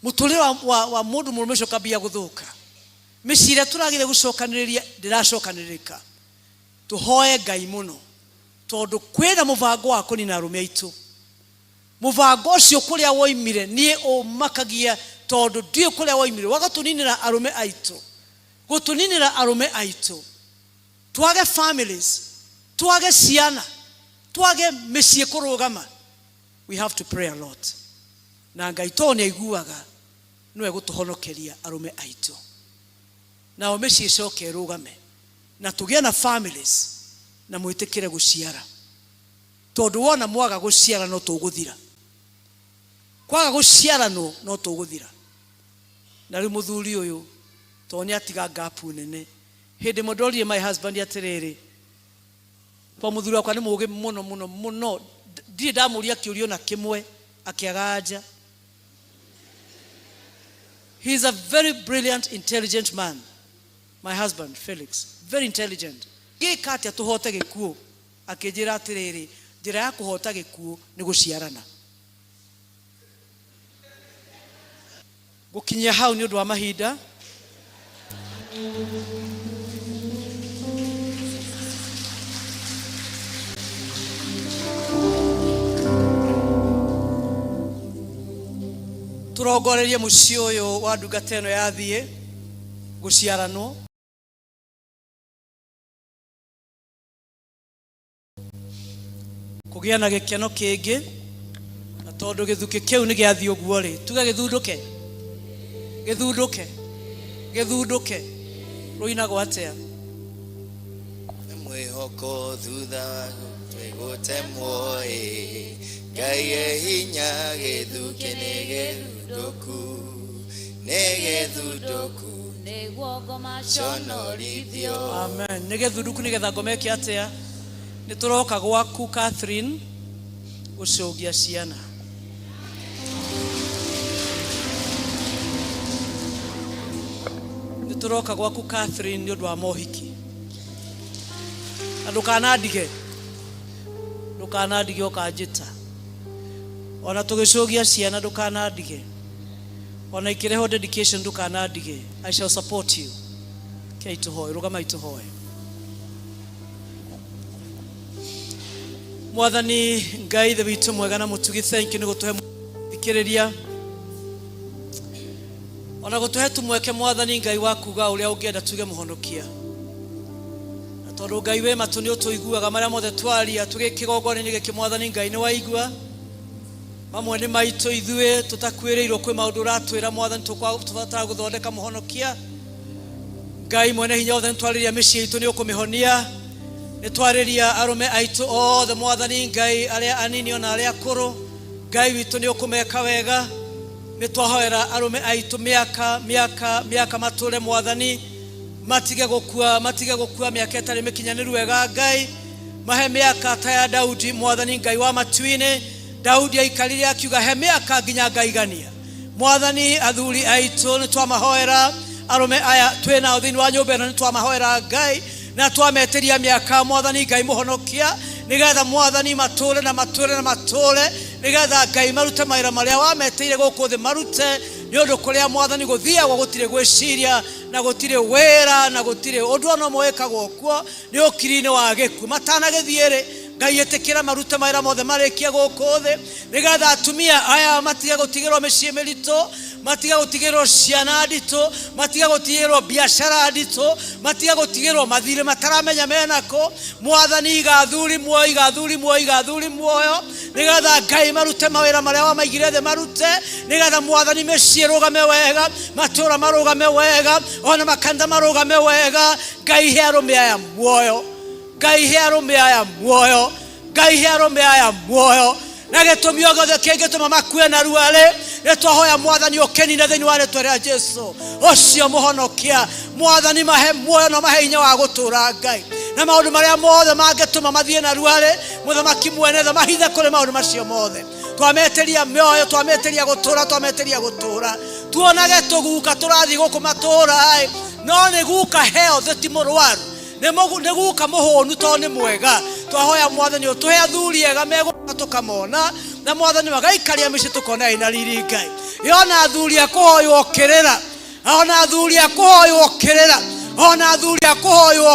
mutũrĩre wa mũndũ mũrũme ũcio ukambia guthuka mĩcire turagire gucokanĩrĩria ndĩracokanĩrĩka tuhoe Ngai muno tondu kwĩna mũbango wa kũnina arume aitũ mũbango ũcio kũrĩa woimire niĩ ũmakagia tondu ndiĩ kũrĩa woimire wagatuninira arume aitũ gutuninira arume aitũ twage families twage ciana twage mĩciĩ kũrũgama. We have to pray a lot na Ngai to nĩ aiguaga no egũtũhonokeria arume aitũ na mĩciĩ coke rũgame na tũgĩe na families na mwĩtĩkĩre gũciara tondu wona mwaga gũciara no tũgũthira kwaga gũciara no tũgũthira. Na rĩu mũthuri ũyũ to nĩ atiga gapu nene hindi mũndorie my husband atiriri pa muthuri wakwa ni muge muno ndire ndamuria kiurio na kimwe akiagaja. He is a very brilliant, intelligent man. My husband Felix, very intelligent. Gikati atuhote gikuo akijira atiriri njira ya kuhota gikuo ni guciarana. Gukinyia hau ni undu wa mahinda. Turongorerie mucio uyu wa ndungata ino yathie guciaranwo. Kugia na gikeno kingi na tondu githuki kiu ni giathie uguo ri tuga githunduke ruina gwatea mwihoko thutha twegutemwo Ngai hinya githuki negethunduku neguo maconorithio. Amen. Negethunduku nigetha ngomeke atea ni turoka gwaku Catherine gucogia ciana. Ni turoka gwaku Catherine ni undu wa mohiki. Ndukanandige ukanjita. Ona tugicogia ciana ndukanandige. Ona ikireho dedication ndukanandige. I shall support you. Keituhoe rugama ituhoe. Mwathani Ngai the witu mwega na mutugi, thank you ni gutuhe thikiriria. Ona gutuhe tumweke Mwathani Ngai wakuga uria ungienda tuge muhonokia. Na tondu Ngai we matu ni utuiguaga maria mothe twaria tugikigongone-ini giki Mwathani Ngai ni waigua. Mamwe ni maitu ithue tutakwirirwo kwi maundu ratwira Mwathani tubatara guthondeka muhonokia. Ngai mwene hinya othe twariria micii itu ni ukumihonia. Ni twariria arume aitu othe Mwathani Ngai aria anini ona aria akuru. Ngai witu ni ukumeka wega. Ni twahoera arume aitu miaka mature Mwathani matige gukua miaka itari mikinyaniru wega. Ngai mahe miaka ta ya Daudi Mwathani Ngai wa matuine. Daudi aikarire akiuga he miaka nginya ngaigania. Mwathani athuri aitu ni twamahoera arume aya twina thini wa nyumba ino ni twamahoera Ngai na twameteria miaka Mwathani Ngai muhonokia nigetha Mwathani mature nigetha Ngai marute maira maria wameteire guku thi marute ni undu kuria Mwathani guthia gwa gutire gwiciria na gutire wera na gutire undu ono mwekagwo kuo ni ukiri-ini wa giku matana githiere. Ngai etekira marute maira mothe marekia guku thi nigetha atumia aya matige gutigirwo micii mirito, matige gutigirwo ciana ndito, matige gutigirwo biashara ndito, matige gutigirwo mathire mataramenya menako. Mwathani igathuri muoyo nigetha Ngai marute mawira maria wamaigire thi marute nigetha Mwathani micii rugame wega, matura marugame wega, ona makanda marugame wega. Ngai he arume aya muoyo, Ngai he arume aya muoyo na gitumio gothe kingituma makue na ruare. Ni twahoya Mwathani ukenine thini wa ritwa ria Jesu ucio muhonokia. Mwathani mahe muoyo na mahe hinya wa gutura Ngai na maundu maria mothe mangituma mathie na ruare. Muthamaki mwene tha mahithe kuri maundu macio mothe. Twameteria mioyo, twameteria gutura tuonage tuguka turathi guku matura no ni guka health ti murwaru ni guka muhonu to ni mwega. Twahoya Mwathani utuhe athuri ega meguka tukamona na Mwathani magaikaria micii tukona ina riri Ngai. Yona athuri akuhoywo kirira, ona athuri akuhoywo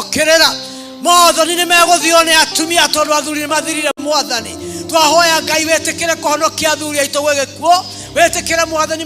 kirira Mwathani ni meguthio ni atumia tondu athuri ni mathirire Mwathani. Twahoya Ngai wetekere kuhonokia athuri aitu gwe gikuo, wetekere Mwathani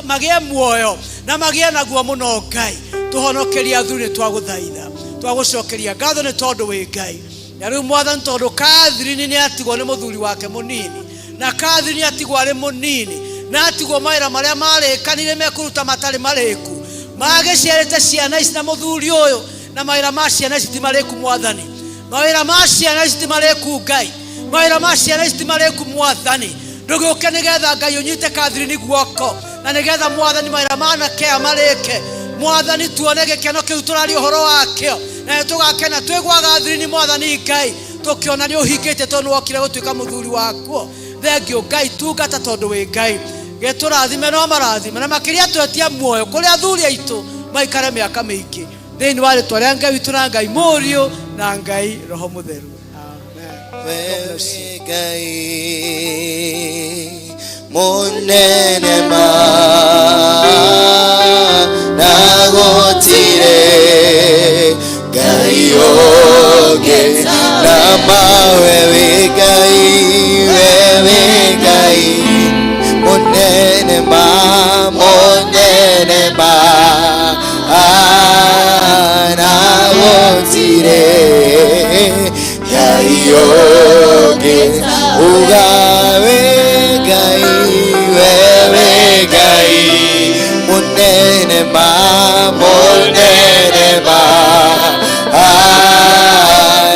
magie muoyo na magie naguo muno Ngai. Tuhonokeria athuri twaguthaitha, twagucokeria ngatho ni tondu wi Ngai. Na riu Mwathani tondu Catherine ni atigwo ni muthuri wake munini na Catherine atigwo ari munini na atigwo maira maria marikanire mekuruta matari mariku magiciarite ciana ici na muthuri uyu na maira ma ciana ici ti mariku Mwathani. Maira ma ciana ici ti mariku Ngai, maira ma ciana ici ti mariku Mwathani. Nduguke nigetha Ngai unyite Catherine guoko na nigetha Mwathani maira mana kea marike. Mwathani tuone gikeno kiu turari uhoro wakio na tugakena twigwaga Catherine Mwathani Ngai tukiona ni uhingite tondu wokire gutuika muthuri wako thengio Ngai tungata tondu wi Ngai geturathime no marathime na makiria twetia muoyo kuri athuri aitu maikare miaka mingi thiini wa ritwa ria Ngai witu na Ngai Mũriũ na Ngai Roho Mutheru. Wewe Ngai munene ma na gotire Ngai oge na ma wewe Ngai munene ma na gotire Ngai oge ugawe Ngai wewe Ngai munene ma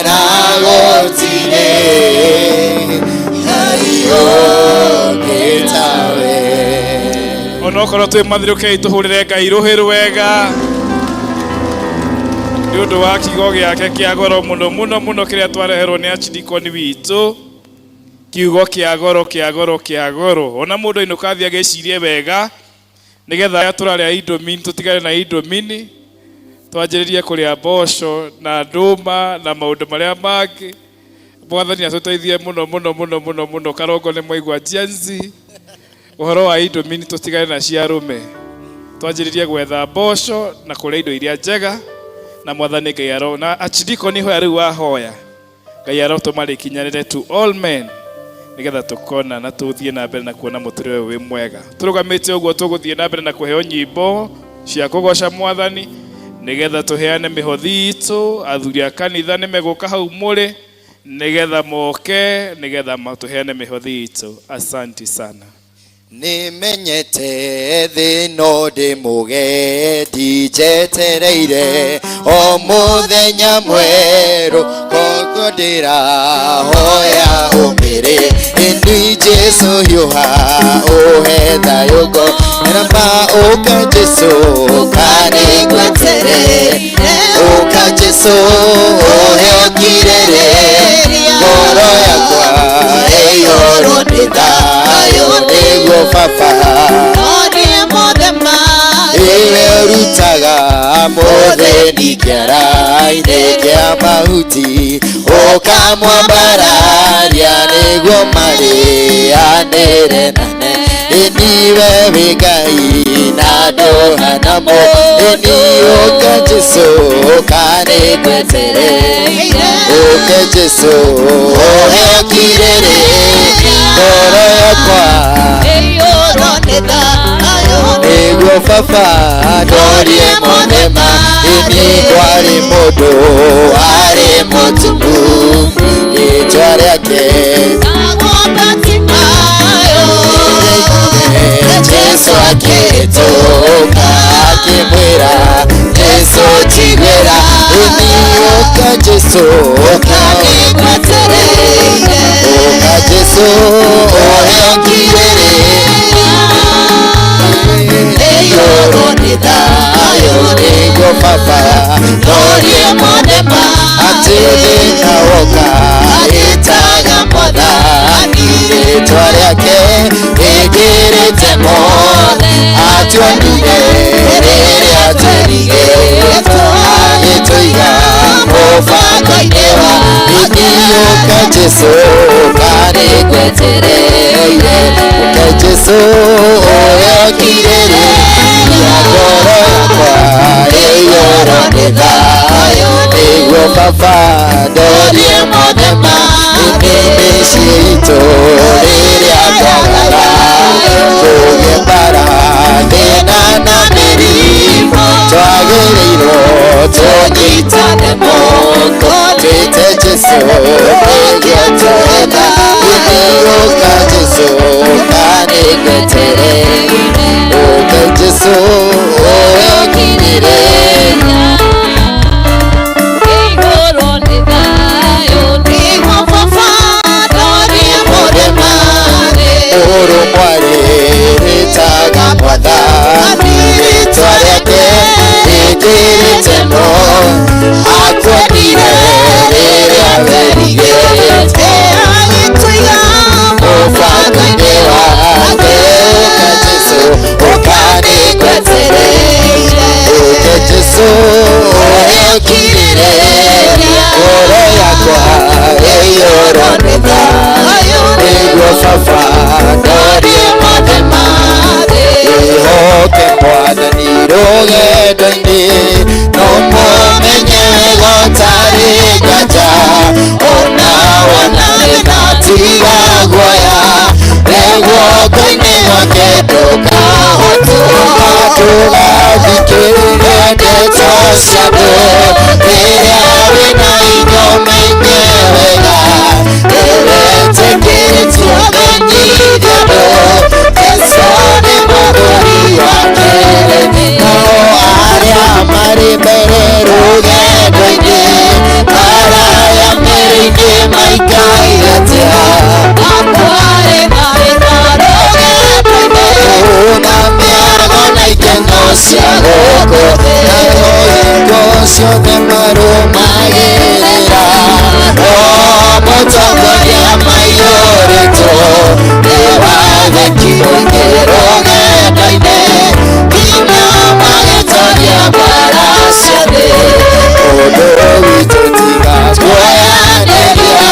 na gotire Ngai oge tawe onokorwo twi mathirukei tuhurire Ngai ruhi rwega ni undu wa kiugo giake kia goro muno kiria twareherwo ni achidikoni witu kiugo kia goro ona mundu inukathi agicirie wega nigetha ya turaria indomini tutigane na indomini twanjiririe kuria mboco na nduma na maundu maria mangi Mwathani atuteithie muno karongo ni mwaigua jenzi uhoro wa indomini tutigane na cia rume twanjiririe gwetha mboco na kuria indo iria njega na Mwathani Ngai aro na achidikoni ho ari wa hoya Ngai aro tumari kinyanire to all men nigetha tukona na tuthie na mbere na kuona muturi we wi mwega turugamite uguo tuguthie na mbere na kuheo nyimbo cia kugoca Mwathani nigetha tuheane mihothi itu athuri a kanitha ni meguka hau muri nigetha moke nigetha matuheane mihothi itu. Asante sana. Nimenyete thino ndi mugedi jetereire o muthenya mweru koguo ndirahoya umire ni Jesu yuha uhe thayo ngorama uka Jesu kanigwetereire uka Jesu uhe ukirere ngoro yakwa eyoro ni thayo niguo Papa iwe rutaga mutheni kĩara-inĩ kĩa mahuti ũkamwambararia nĩguo marĩanĩre nane niwe wĩ Ngai na ndũhanamo ni ũka Jesu ũkanĩgwetereire ũka Jesu ũhe ũkirĩrĩria ngoro yakwa nĩguo Baba ndorie mũthema ini kwarĩ mũndũ warĩ mũtumu rĩĩtwa rĩake Jesu akĩhĩtũka akĩmwĩra Jesu tigwĩra ini ũka Jesu ũkanĩgwetereire ũka Jesu ũhe ũkirĩrĩria eyoro ni thayo nĩguo Baba ndorie mũthema atĩ thĩna woka ĩtaga Mwathani rĩĩtwa rĩake rĩngĩrĩte mothe atuonire rĩrĩa tũrigĩtwo agĩtũiga mũbango-inĩ wa ũka Jesu kanĩgwetereire ũka Jesu ũhe ũkirĩrĩria ngoro yakwa ĩiyũrwo nĩ thayũ nĩguo Baba ndorie mũthema ini mĩciĩ itũ rĩrĩa twagara kũgĩa mbara thĩna na mĩrimũ twagĩrĩirwo tũnyitane moko twĩte Jesu nĩguo twetha ini ũka Jesu kanĩgwetereire ũka Jesu ũhe ũkirĩrĩria igũrũ nĩ thayũ nĩguo Baba ndorie mũthema mũrũ mwarĩ rĩtaga Mwathani rĩĩtwa rĩake rĩngĩrĩte no atuonire rĩrĩa werigĩrwo tiga guoya guoko-inĩ gwake ndũkahotwo ndũgathikĩrĩrie ndeto cia andũ rĩrĩa wĩna indo maingĩ wega ndĩwĩtĩkĩrĩtio menyithia andũ Jesũ nĩ mũgũri wa kĩrĩndĩ nao arĩa marĩ mbere rũgendo-inĩ araya mĩrĩ-inĩ maikaire atĩa akwarĩ marĩ na rũgendo-inĩ na mĩago na ikeno cia gũkũ nayo hingo ciothe marũmagĩrĩra o mũtongoria maiyũrĩtwo nĩ watheki mũingĩ rũgendo-inĩ nginya magĩtoria mbara cia thĩ ũndũ witũ tiga kuoyanĩria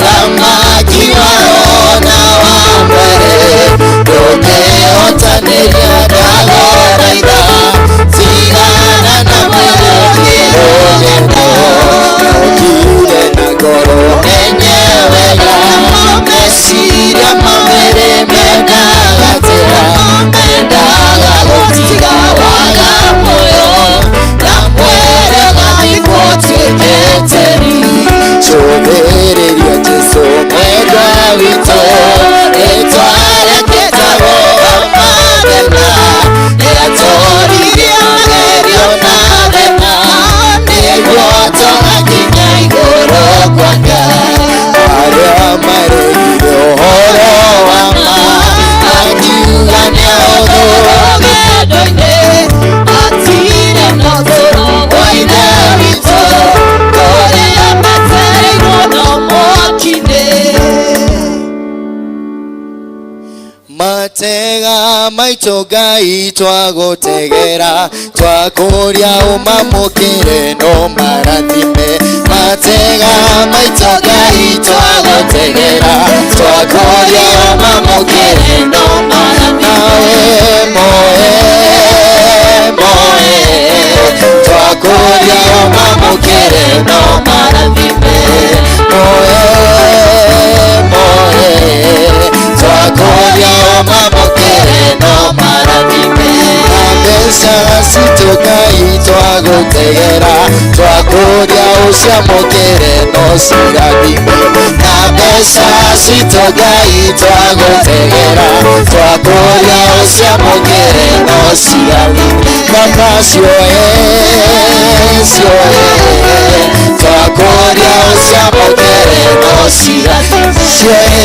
thamaki warona wa mwere ndũngĩhotanĩria ndagũthaitha tigana na mũrũgi rũgendo ũkire na ngoro menye wega meciria mawĩrĩ mendaga njĩra mendaga gũtiga waga muoyo na mwere gathikwo twĩkĩtĩri cũthĩrĩria Jesũ mwendwa witũ rĩtwa rĩake tagwo mathena nĩatũririe magerio na thĩna nĩguo tũgakinya igũrũ kwa Ngai arĩa maregire ũhoro wa ma akiuga nĩ ũhũthũ rũgendo-inĩ atire na ũtũro wa ithe witũ kũrĩa metereirwo no mwaki-inĩ matega maitũ Ngai twagũtegera twakũria ũmamũkĩre no marathime matega maitũ Ngai twagũtegera twakũria ũmamũkĩre no marathime nawe moe twakũria ũmamũkĩre no marathime moe twakũria ũmamũkĩre no marathime na mbeca citũ Ngai twagũtegera twakũria ũciamũkĩre no cirathime na mbeca citũ Ngai twagũtegera twakũria ũciamũkĩre no cirathime kama cioe twakũria ũciamũkĩre no cirathime cioe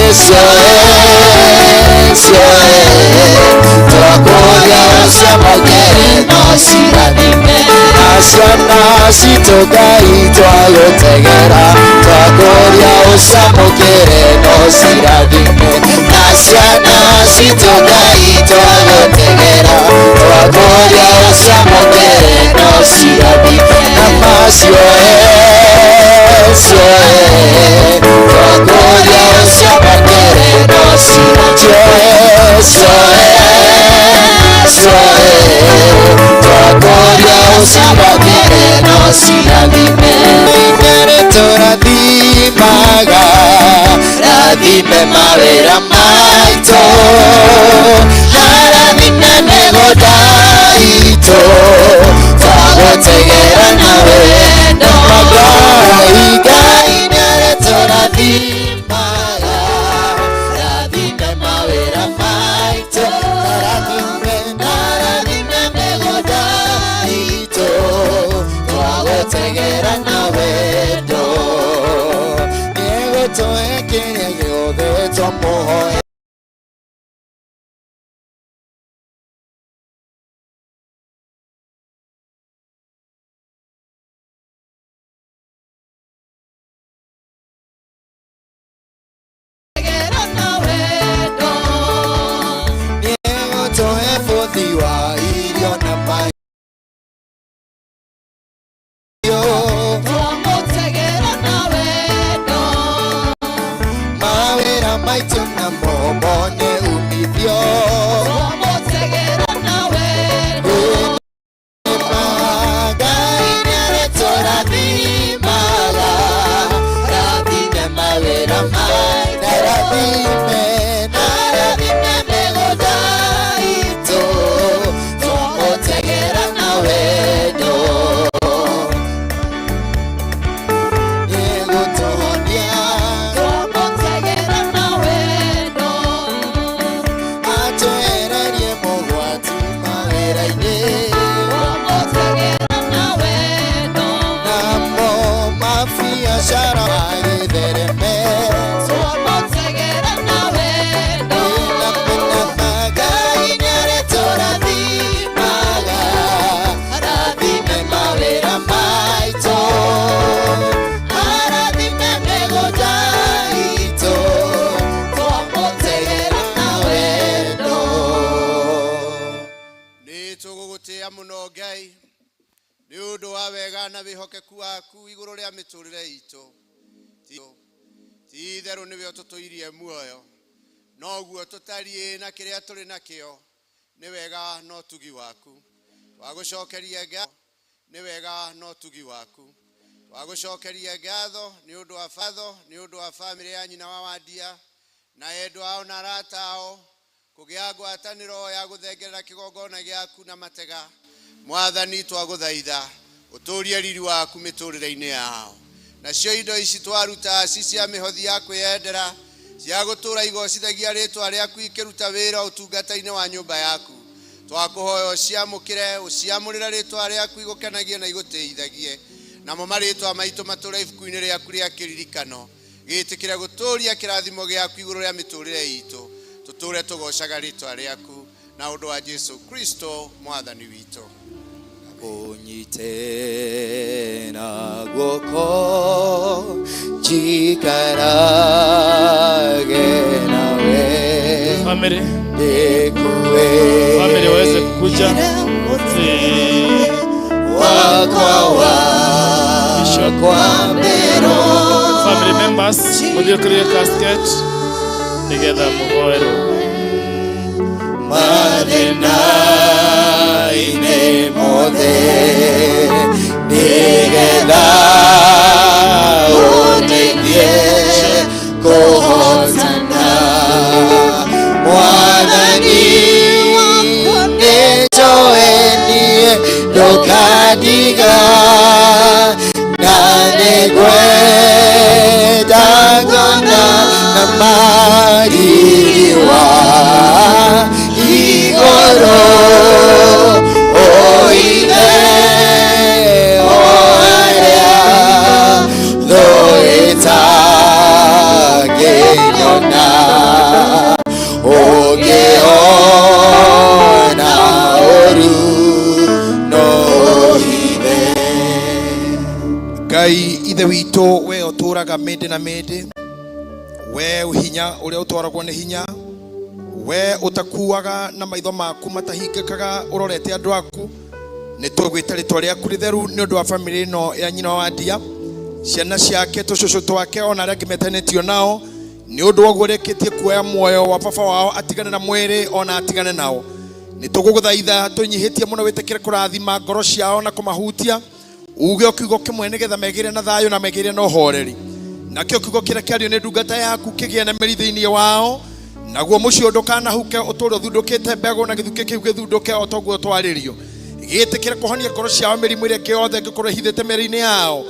twakũria ũciamũkĩre no cirathime na ciana citũ Ngai twagũtegera twakũria ũciamũkĩre no cirathime na ciana citũ Ngai twagũtegera twakũria ũciamũkĩre no cirathime na macioe twakũria ũciamũkĩre no twakũria ũciamũkĩre no cirathime nĩngere tũrathimaga rathime mawĩra maitũ arathime mĩgũnda itũ twagũtegera na wendo Ngai nĩarĩ tũrathimaga rathime mawĩra maitũ arathime mĩgũnda itũ twagũtegera na wendo nĩegũtũhe kĩrĩa gĩothe twamũhoya wega na wihokeku waku iguru ria miturire itu ti theru niwe tutuirie muoyo noguo tutarie na kiria turi nakio ni wega no tugi waku wagucokeria ngatho ni wega no tugi waku wagucokeria ngatho ni undu wa fatho ni undu wa family ya nyina wa Wadia na endu ao na arata ao kugia ngwataniro ya guthengerera kigongona giaku na matega Mwathani twaguthaitha uturie riri waku miturire-ini yao nacio indo ici twaruta cia mihothi ya kwiyendera cia gutura igocithagia ritwa riaku ikiruta wira utungata-ini wa nyumba yaku twakuhoya uciamukire uciamurire ritwa riaku igukenagie na igutithagie namo maritwa maitu mature ibuku-ini riaku ria kiririkano gitikire guturia kirathimo giaku iguru ria miturire itu tuture tugocaga ritwa riaku na undu wa Jesu Kristo Mwathani witu Unyite na guoko jikarage nawe Family dekue family waweze kukuja kwa mbero family members will you create a casket together muhoero Madena ine mode nigeda onedie kohotana Mwadani nejoenie dokadiga nanegwe dagona namariwa igoro oine oarea doeta genyona ogeona oru nohithe Ngai ithe witũ we ũtũraga mĩndĩ na mĩndĩ we hinya ũrĩa ũtwaragwo nĩ hinya we utakuaga na maitho maku matahingĩkaga ũrorete andũ aku nĩ tũgwĩta rĩtwa rĩaku rĩtheru nĩ ũndũ wa family ĩno ya nyina wa Wadia ciana ciake tũcũcũ twake ona arĩa angĩmetanĩtio nao nĩ ũndũ wa gũrekĩtie kuoya muoyo wa baba wao atigane na mwĩrĩ ona atigane nao nĩ tũgũgũthaitha tũnyihĩtie mũno wĩtĩkĩre kũrathima ngoro ciao na kũmahutia uge o kiugo kĩmwe nĩgetha megĩre na thayũ na megĩre na ũhoreri nakĩo kiugo kĩrĩa kĩario nĩ ndungata yaku kĩgĩe na mĩri thĩinĩ wao naguo mũcio ndũkanahuke ũtũũre ũthundũkĩte mbegũ na gĩthukĩ kĩu gĩthundũke o toguo twarĩrio gĩtĩkĩre kũhonia ngoro ciao mĩrimũ ĩrĩa ĩngĩ ĩngĩkorwo ĩhithĩte mĩĩrĩ-inĩ yao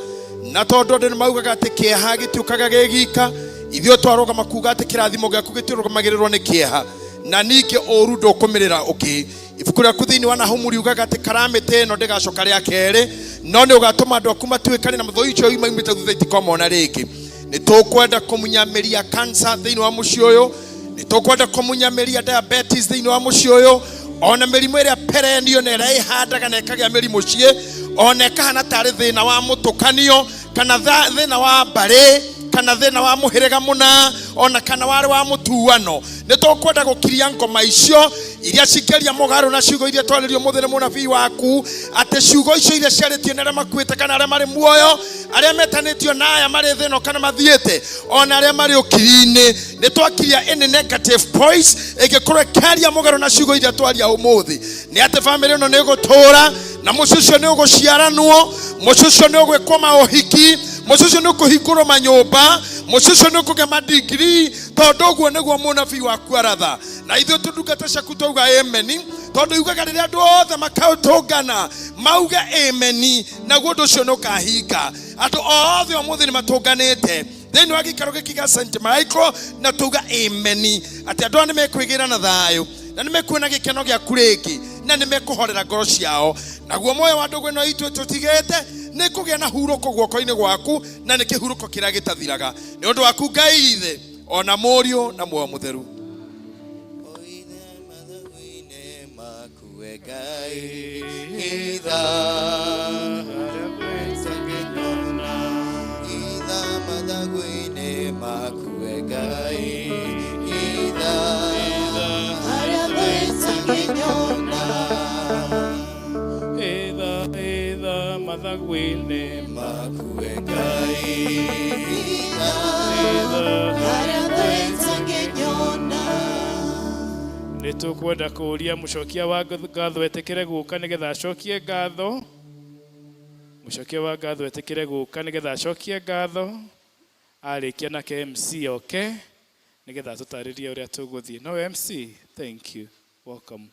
na tondũ andũ nĩmaugaga atĩ kĩeha gĩtiũkaga gĩgika ithuĩ twarũgama kuuga atĩ kĩrathimo gĩaku gĩtiũrũgamagĩrĩrwo nĩ kĩeha na ningĩ ũru ndũkũmĩrĩra ũkĩ ibuku rĩaku thĩinĩ wa Nahumu riugaga atĩ karamĩtĩ ĩno ndĩgacoka rĩa kerĩ no nĩ ũgatũma andũ aku matuĩkane na mathũ icio imaumĩte thutha itikomona rĩngĩ nĩ tũkwenda kũmunyamĩria cancer thĩinĩ wa mũciĩ ũyũ nĩ tũkwenda kũmunyamĩria diabetes thĩinĩ wa mũciĩ ũyũ ona mĩrimũ ĩrĩa perennial na ĩrĩa ĩhandaga na ĩkagĩa mĩrimũ ciĩ ona ĩkahana tarĩ thĩna wa mũtukanio kana thĩna wa mbarĩ kana thĩna wa mũhĩrĩga mũna ona kana warĩ wa mũtuano nĩ tũkwenda gũkiria ngoma icio iria cingĩria mũgarũ na ciugo iria twarĩrio mũthĩ nĩ mũnabii waku atĩ ciugo icio iria ciarĩtio nĩ arĩa makuĩte kana arĩa marĩ muoyo arĩa metanĩtio na aya marĩ thĩno kana mathiĩte ona arĩa marĩ ũkiri-inĩ nĩ twakiria any negative voice ĩngĩkorwo ĩkĩaria mũgarũ na ciugo iria twaria ũmũthĩ nĩ atĩ famĩlĩ ĩno nĩ ĩgũtũũra na mũciĩ ũcio nĩ ũgũciaranwo mũciĩ ũcio nĩ ũgwĩkwo maũhiki mũciĩ ũcio nĩ ũkũhingũrwo manyũmba mũciĩ ũcio nĩ ũkũgĩa madigiri tondũ ũguo nĩguo mũnabii waku aratha na ithuĩ tũndungata ciaku twauga ameni tondũ yugaga rĩrĩa andũ othe makaũtũngana mauga ameni naguo ũndũ ũcio nĩ ũkahinga andũ othe ũmũthĩ nĩ matũnganĩte thĩinĩ wa gĩikaro gĩkĩ gĩa St. Michael na tuga ameni atĩ andũ aya nĩ mekwĩgĩra na thayũ na nĩ mekuona gĩkeno gĩaku rĩngĩ na nĩ mekũhorera ngoro ciao naguo muoyo wa ndũgũ ĩno itũ tũtigĩte nĩ kũgĩa na hurũko guoko-inĩ gwaku na nĩ kĩhurũko kĩrĩa gĩtathiraga nĩ ũndũ waku Ngai ithe ona mũriũ na muoyo mũtheru mathagwine makue nĩ tũkwenda kũũria mũcokia wa ngatho etĩkĩre gũka nĩgetha acokie ngatho. Mũcokia wa ngatho etĩkĩre gũka nĩgetha acokie ngatho arĩkia na MC oke nĩgetha tũtarĩrie ũrĩa tũgũthiĩ. No MC, thank you. Welcome.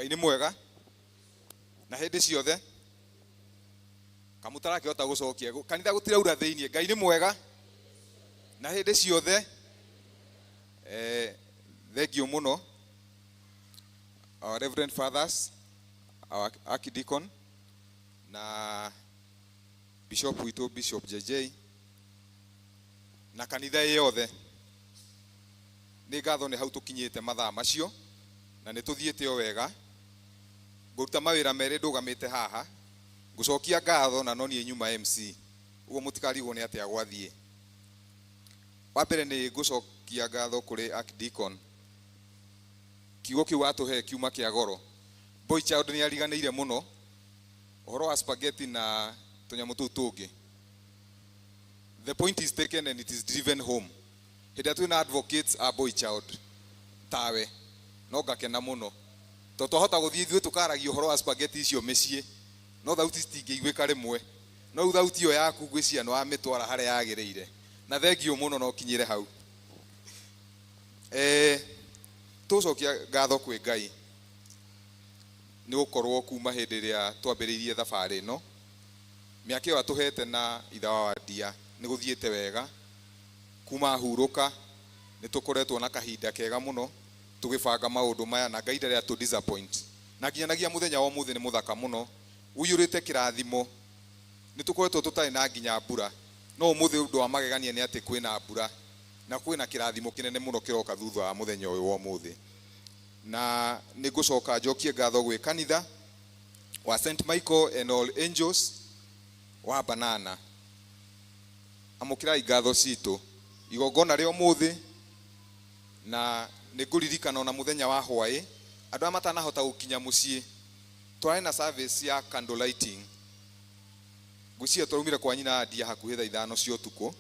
Ngai nĩ mwega na hĩndĩ ciothe Kamu tarakĩhota gũcokia kanitha gũtiraura thĩinĩ. Ngai nĩ mwega na hĩndĩ ciothe. Thengiũ mũno our reverend fathers, our archdeacon na bishop witũ Bishop JJ na kanitha yothe. Nĩ ngatho nĩ hau tũkinyĩte mathaa macio na nĩ tũthiĩte o wega. Ngũruta mawĩra merĩ ndũgamĩte haha, ngũcokia ngatho na no niĩ nyuma MC, ũguo mũtikarigwo nĩ atĩa gwathiĩ. Wa mbere nĩ ngũcokia ngatho kũrĩ archdeacon. Kiugo kĩu atũhe kiuma kĩa goro. Boy child nĩ ariganĩire mũno ũhoro wa spaghetti na tũnyamũ tũu tũngĩ. The point is taken and it is driven home. Hĩndĩ twĩna advocates a boy child tawe no ngakena mũno. Tũhota gũthiĩ ithuĩ tũkaragia ũhoro wa spaghetti icio mĩciĩ, no thauti citingĩiguĩka rĩmwe. No thauti ĩyo yaku ngwĩciria nĩ wamĩtwara harĩa yagĩrĩire. Na thengiũ mũno no kinyĩre hau. Tũcokia ngatho kwĩ Ngai nĩ gũkorwo kuma hĩndĩ ĩrĩa twambĩrĩirie thabarĩ ĩno. Mĩaka ĩyo atũhete na itha wa ndia nĩ gũthiĩte wega. Kuma hurũka nĩ tũkoretwo na kahinda kega mũno tũgĩbanga maũndũ maya na Ngai ndarĩ atũ disappoint. Na nginyanagia mũthenya wa ũmũthĩ nĩ mũthaka mũno. Ũiyũrĩte kĩrathimo. Nĩ tũkoretwo tũtarĩ na nginya mbura. No ũmũthĩ ũndũ wa magegania nĩ atĩ kwĩna mbura na kwĩna kĩrathimo kĩnene mũno kĩroka thutha wa mũthenya ũyũ wa ũmũthĩ. Na nĩ ngũcoka njokie ngatho gwĩ kanitha wa St. Michael and all angels wa Banana. Amũkĩrai ngatho citũ. Igongona rĩa ũmũthĩ na nĩ ngũririkana na mũthenya wa hwaĩ andũ arĩa matanahota gũkinya mũciĩ twarĩ na service ya candle lighting. Ngwĩciria twaumire kwa nyina ndia hakuhĩ thaa 5 cia ũtukũ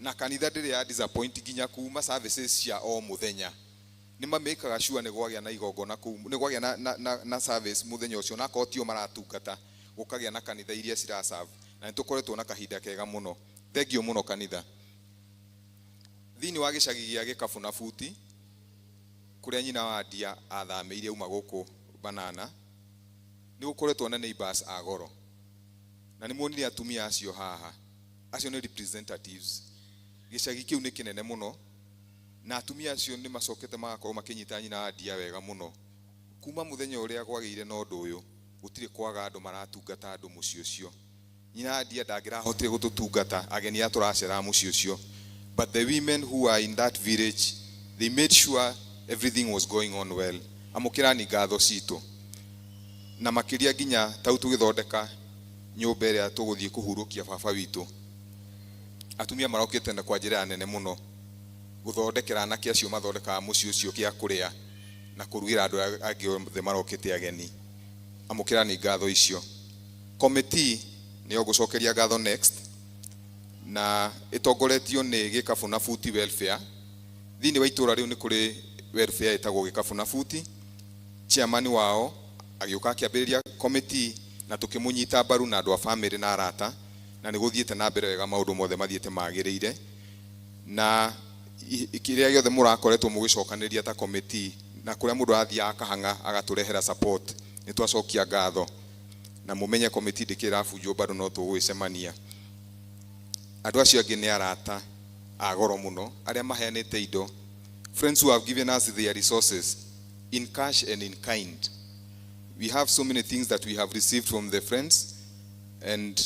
na kanitha ndĩrĩ ya disappoint nginya kuma services cia o mũthenya. Nĩ mamĩkaga sure nĩ gwagĩa na igongona kuu, nĩ gwagĩa na service mũthenya ũcio na kotio maratungata gũkagĩa na kanitha iria ciraserve na nĩ tũkoretwo na kahinda kega mũno. Thengiũ mũno kanitha. Thĩinĩ wa gĩcagi gĩa Gĩkabũ na Buti kũrĩa nyina wa ndia athamĩire uma gũkũ Banana nĩ gũkoretwo na neighbors a goro na nĩ muonire atumia acio haha. Acio nĩ representatives. Gĩcagi kĩu nĩ kĩnene mũno na atumia acio nĩ macokete magakorwo makĩnyita nyina wa ndia wega mũno. Kuma mũthenya ũrĩa gwagĩire na ũndũ ũyũ gũtirĩ kwaga andũ maratungata andũ mũciĩ ũcio. Nyina wa ndia ndangĩrahotire gũtũtungata ageni atũracera mũciĩ ũcio. But the women who are in that village, they made sure everything was going on well. Amũkĩrani ngatho citũ. Na makĩria nginya tau tũgĩthondeka nyũmba ĩrĩa tũgũthiĩ kũhurũkia baba witũ. Atumia marokĩte na kwa njĩra nene mũno gũthondekera anake acio mathondekaga mũciĩ ũcio kĩa kũrĩa na kũrugĩra andũ angĩ othe marokĩte ageni. Amũkĩrani ngatho icio. Committee nĩyo ngũcokeria ngatho next na ĩtongoretio nĩ Gĩkabũ na Buti welfare. Thĩinĩ wa itũra rĩu nĩ kũrĩ welfare ĩtagwo Gĩkabũ na Buti. Chairman wao agĩũka akĩambĩrĩria committee na tũkĩmũnyita mbaru na andũ a family na arata na nĩ gũthiĩte na mbere wega, maũndũ mothe mathiĩte magĩrĩire na kĩrĩa gĩothe mũrakoretwo mũgĩcokanĩria ta committee na kũrĩa mũndũ athiĩ akahanga agatũrehera support nĩ twacokia ngatho na mũmenye committee ndĩkĩrabunjwo bado no tũgwĩcemania. Andũ acio angĩ nĩ arata a goro mũno arĩa maheanĩte indo, friends who have given us their resources in cash and in kind. We have so many things that we have received from the friends and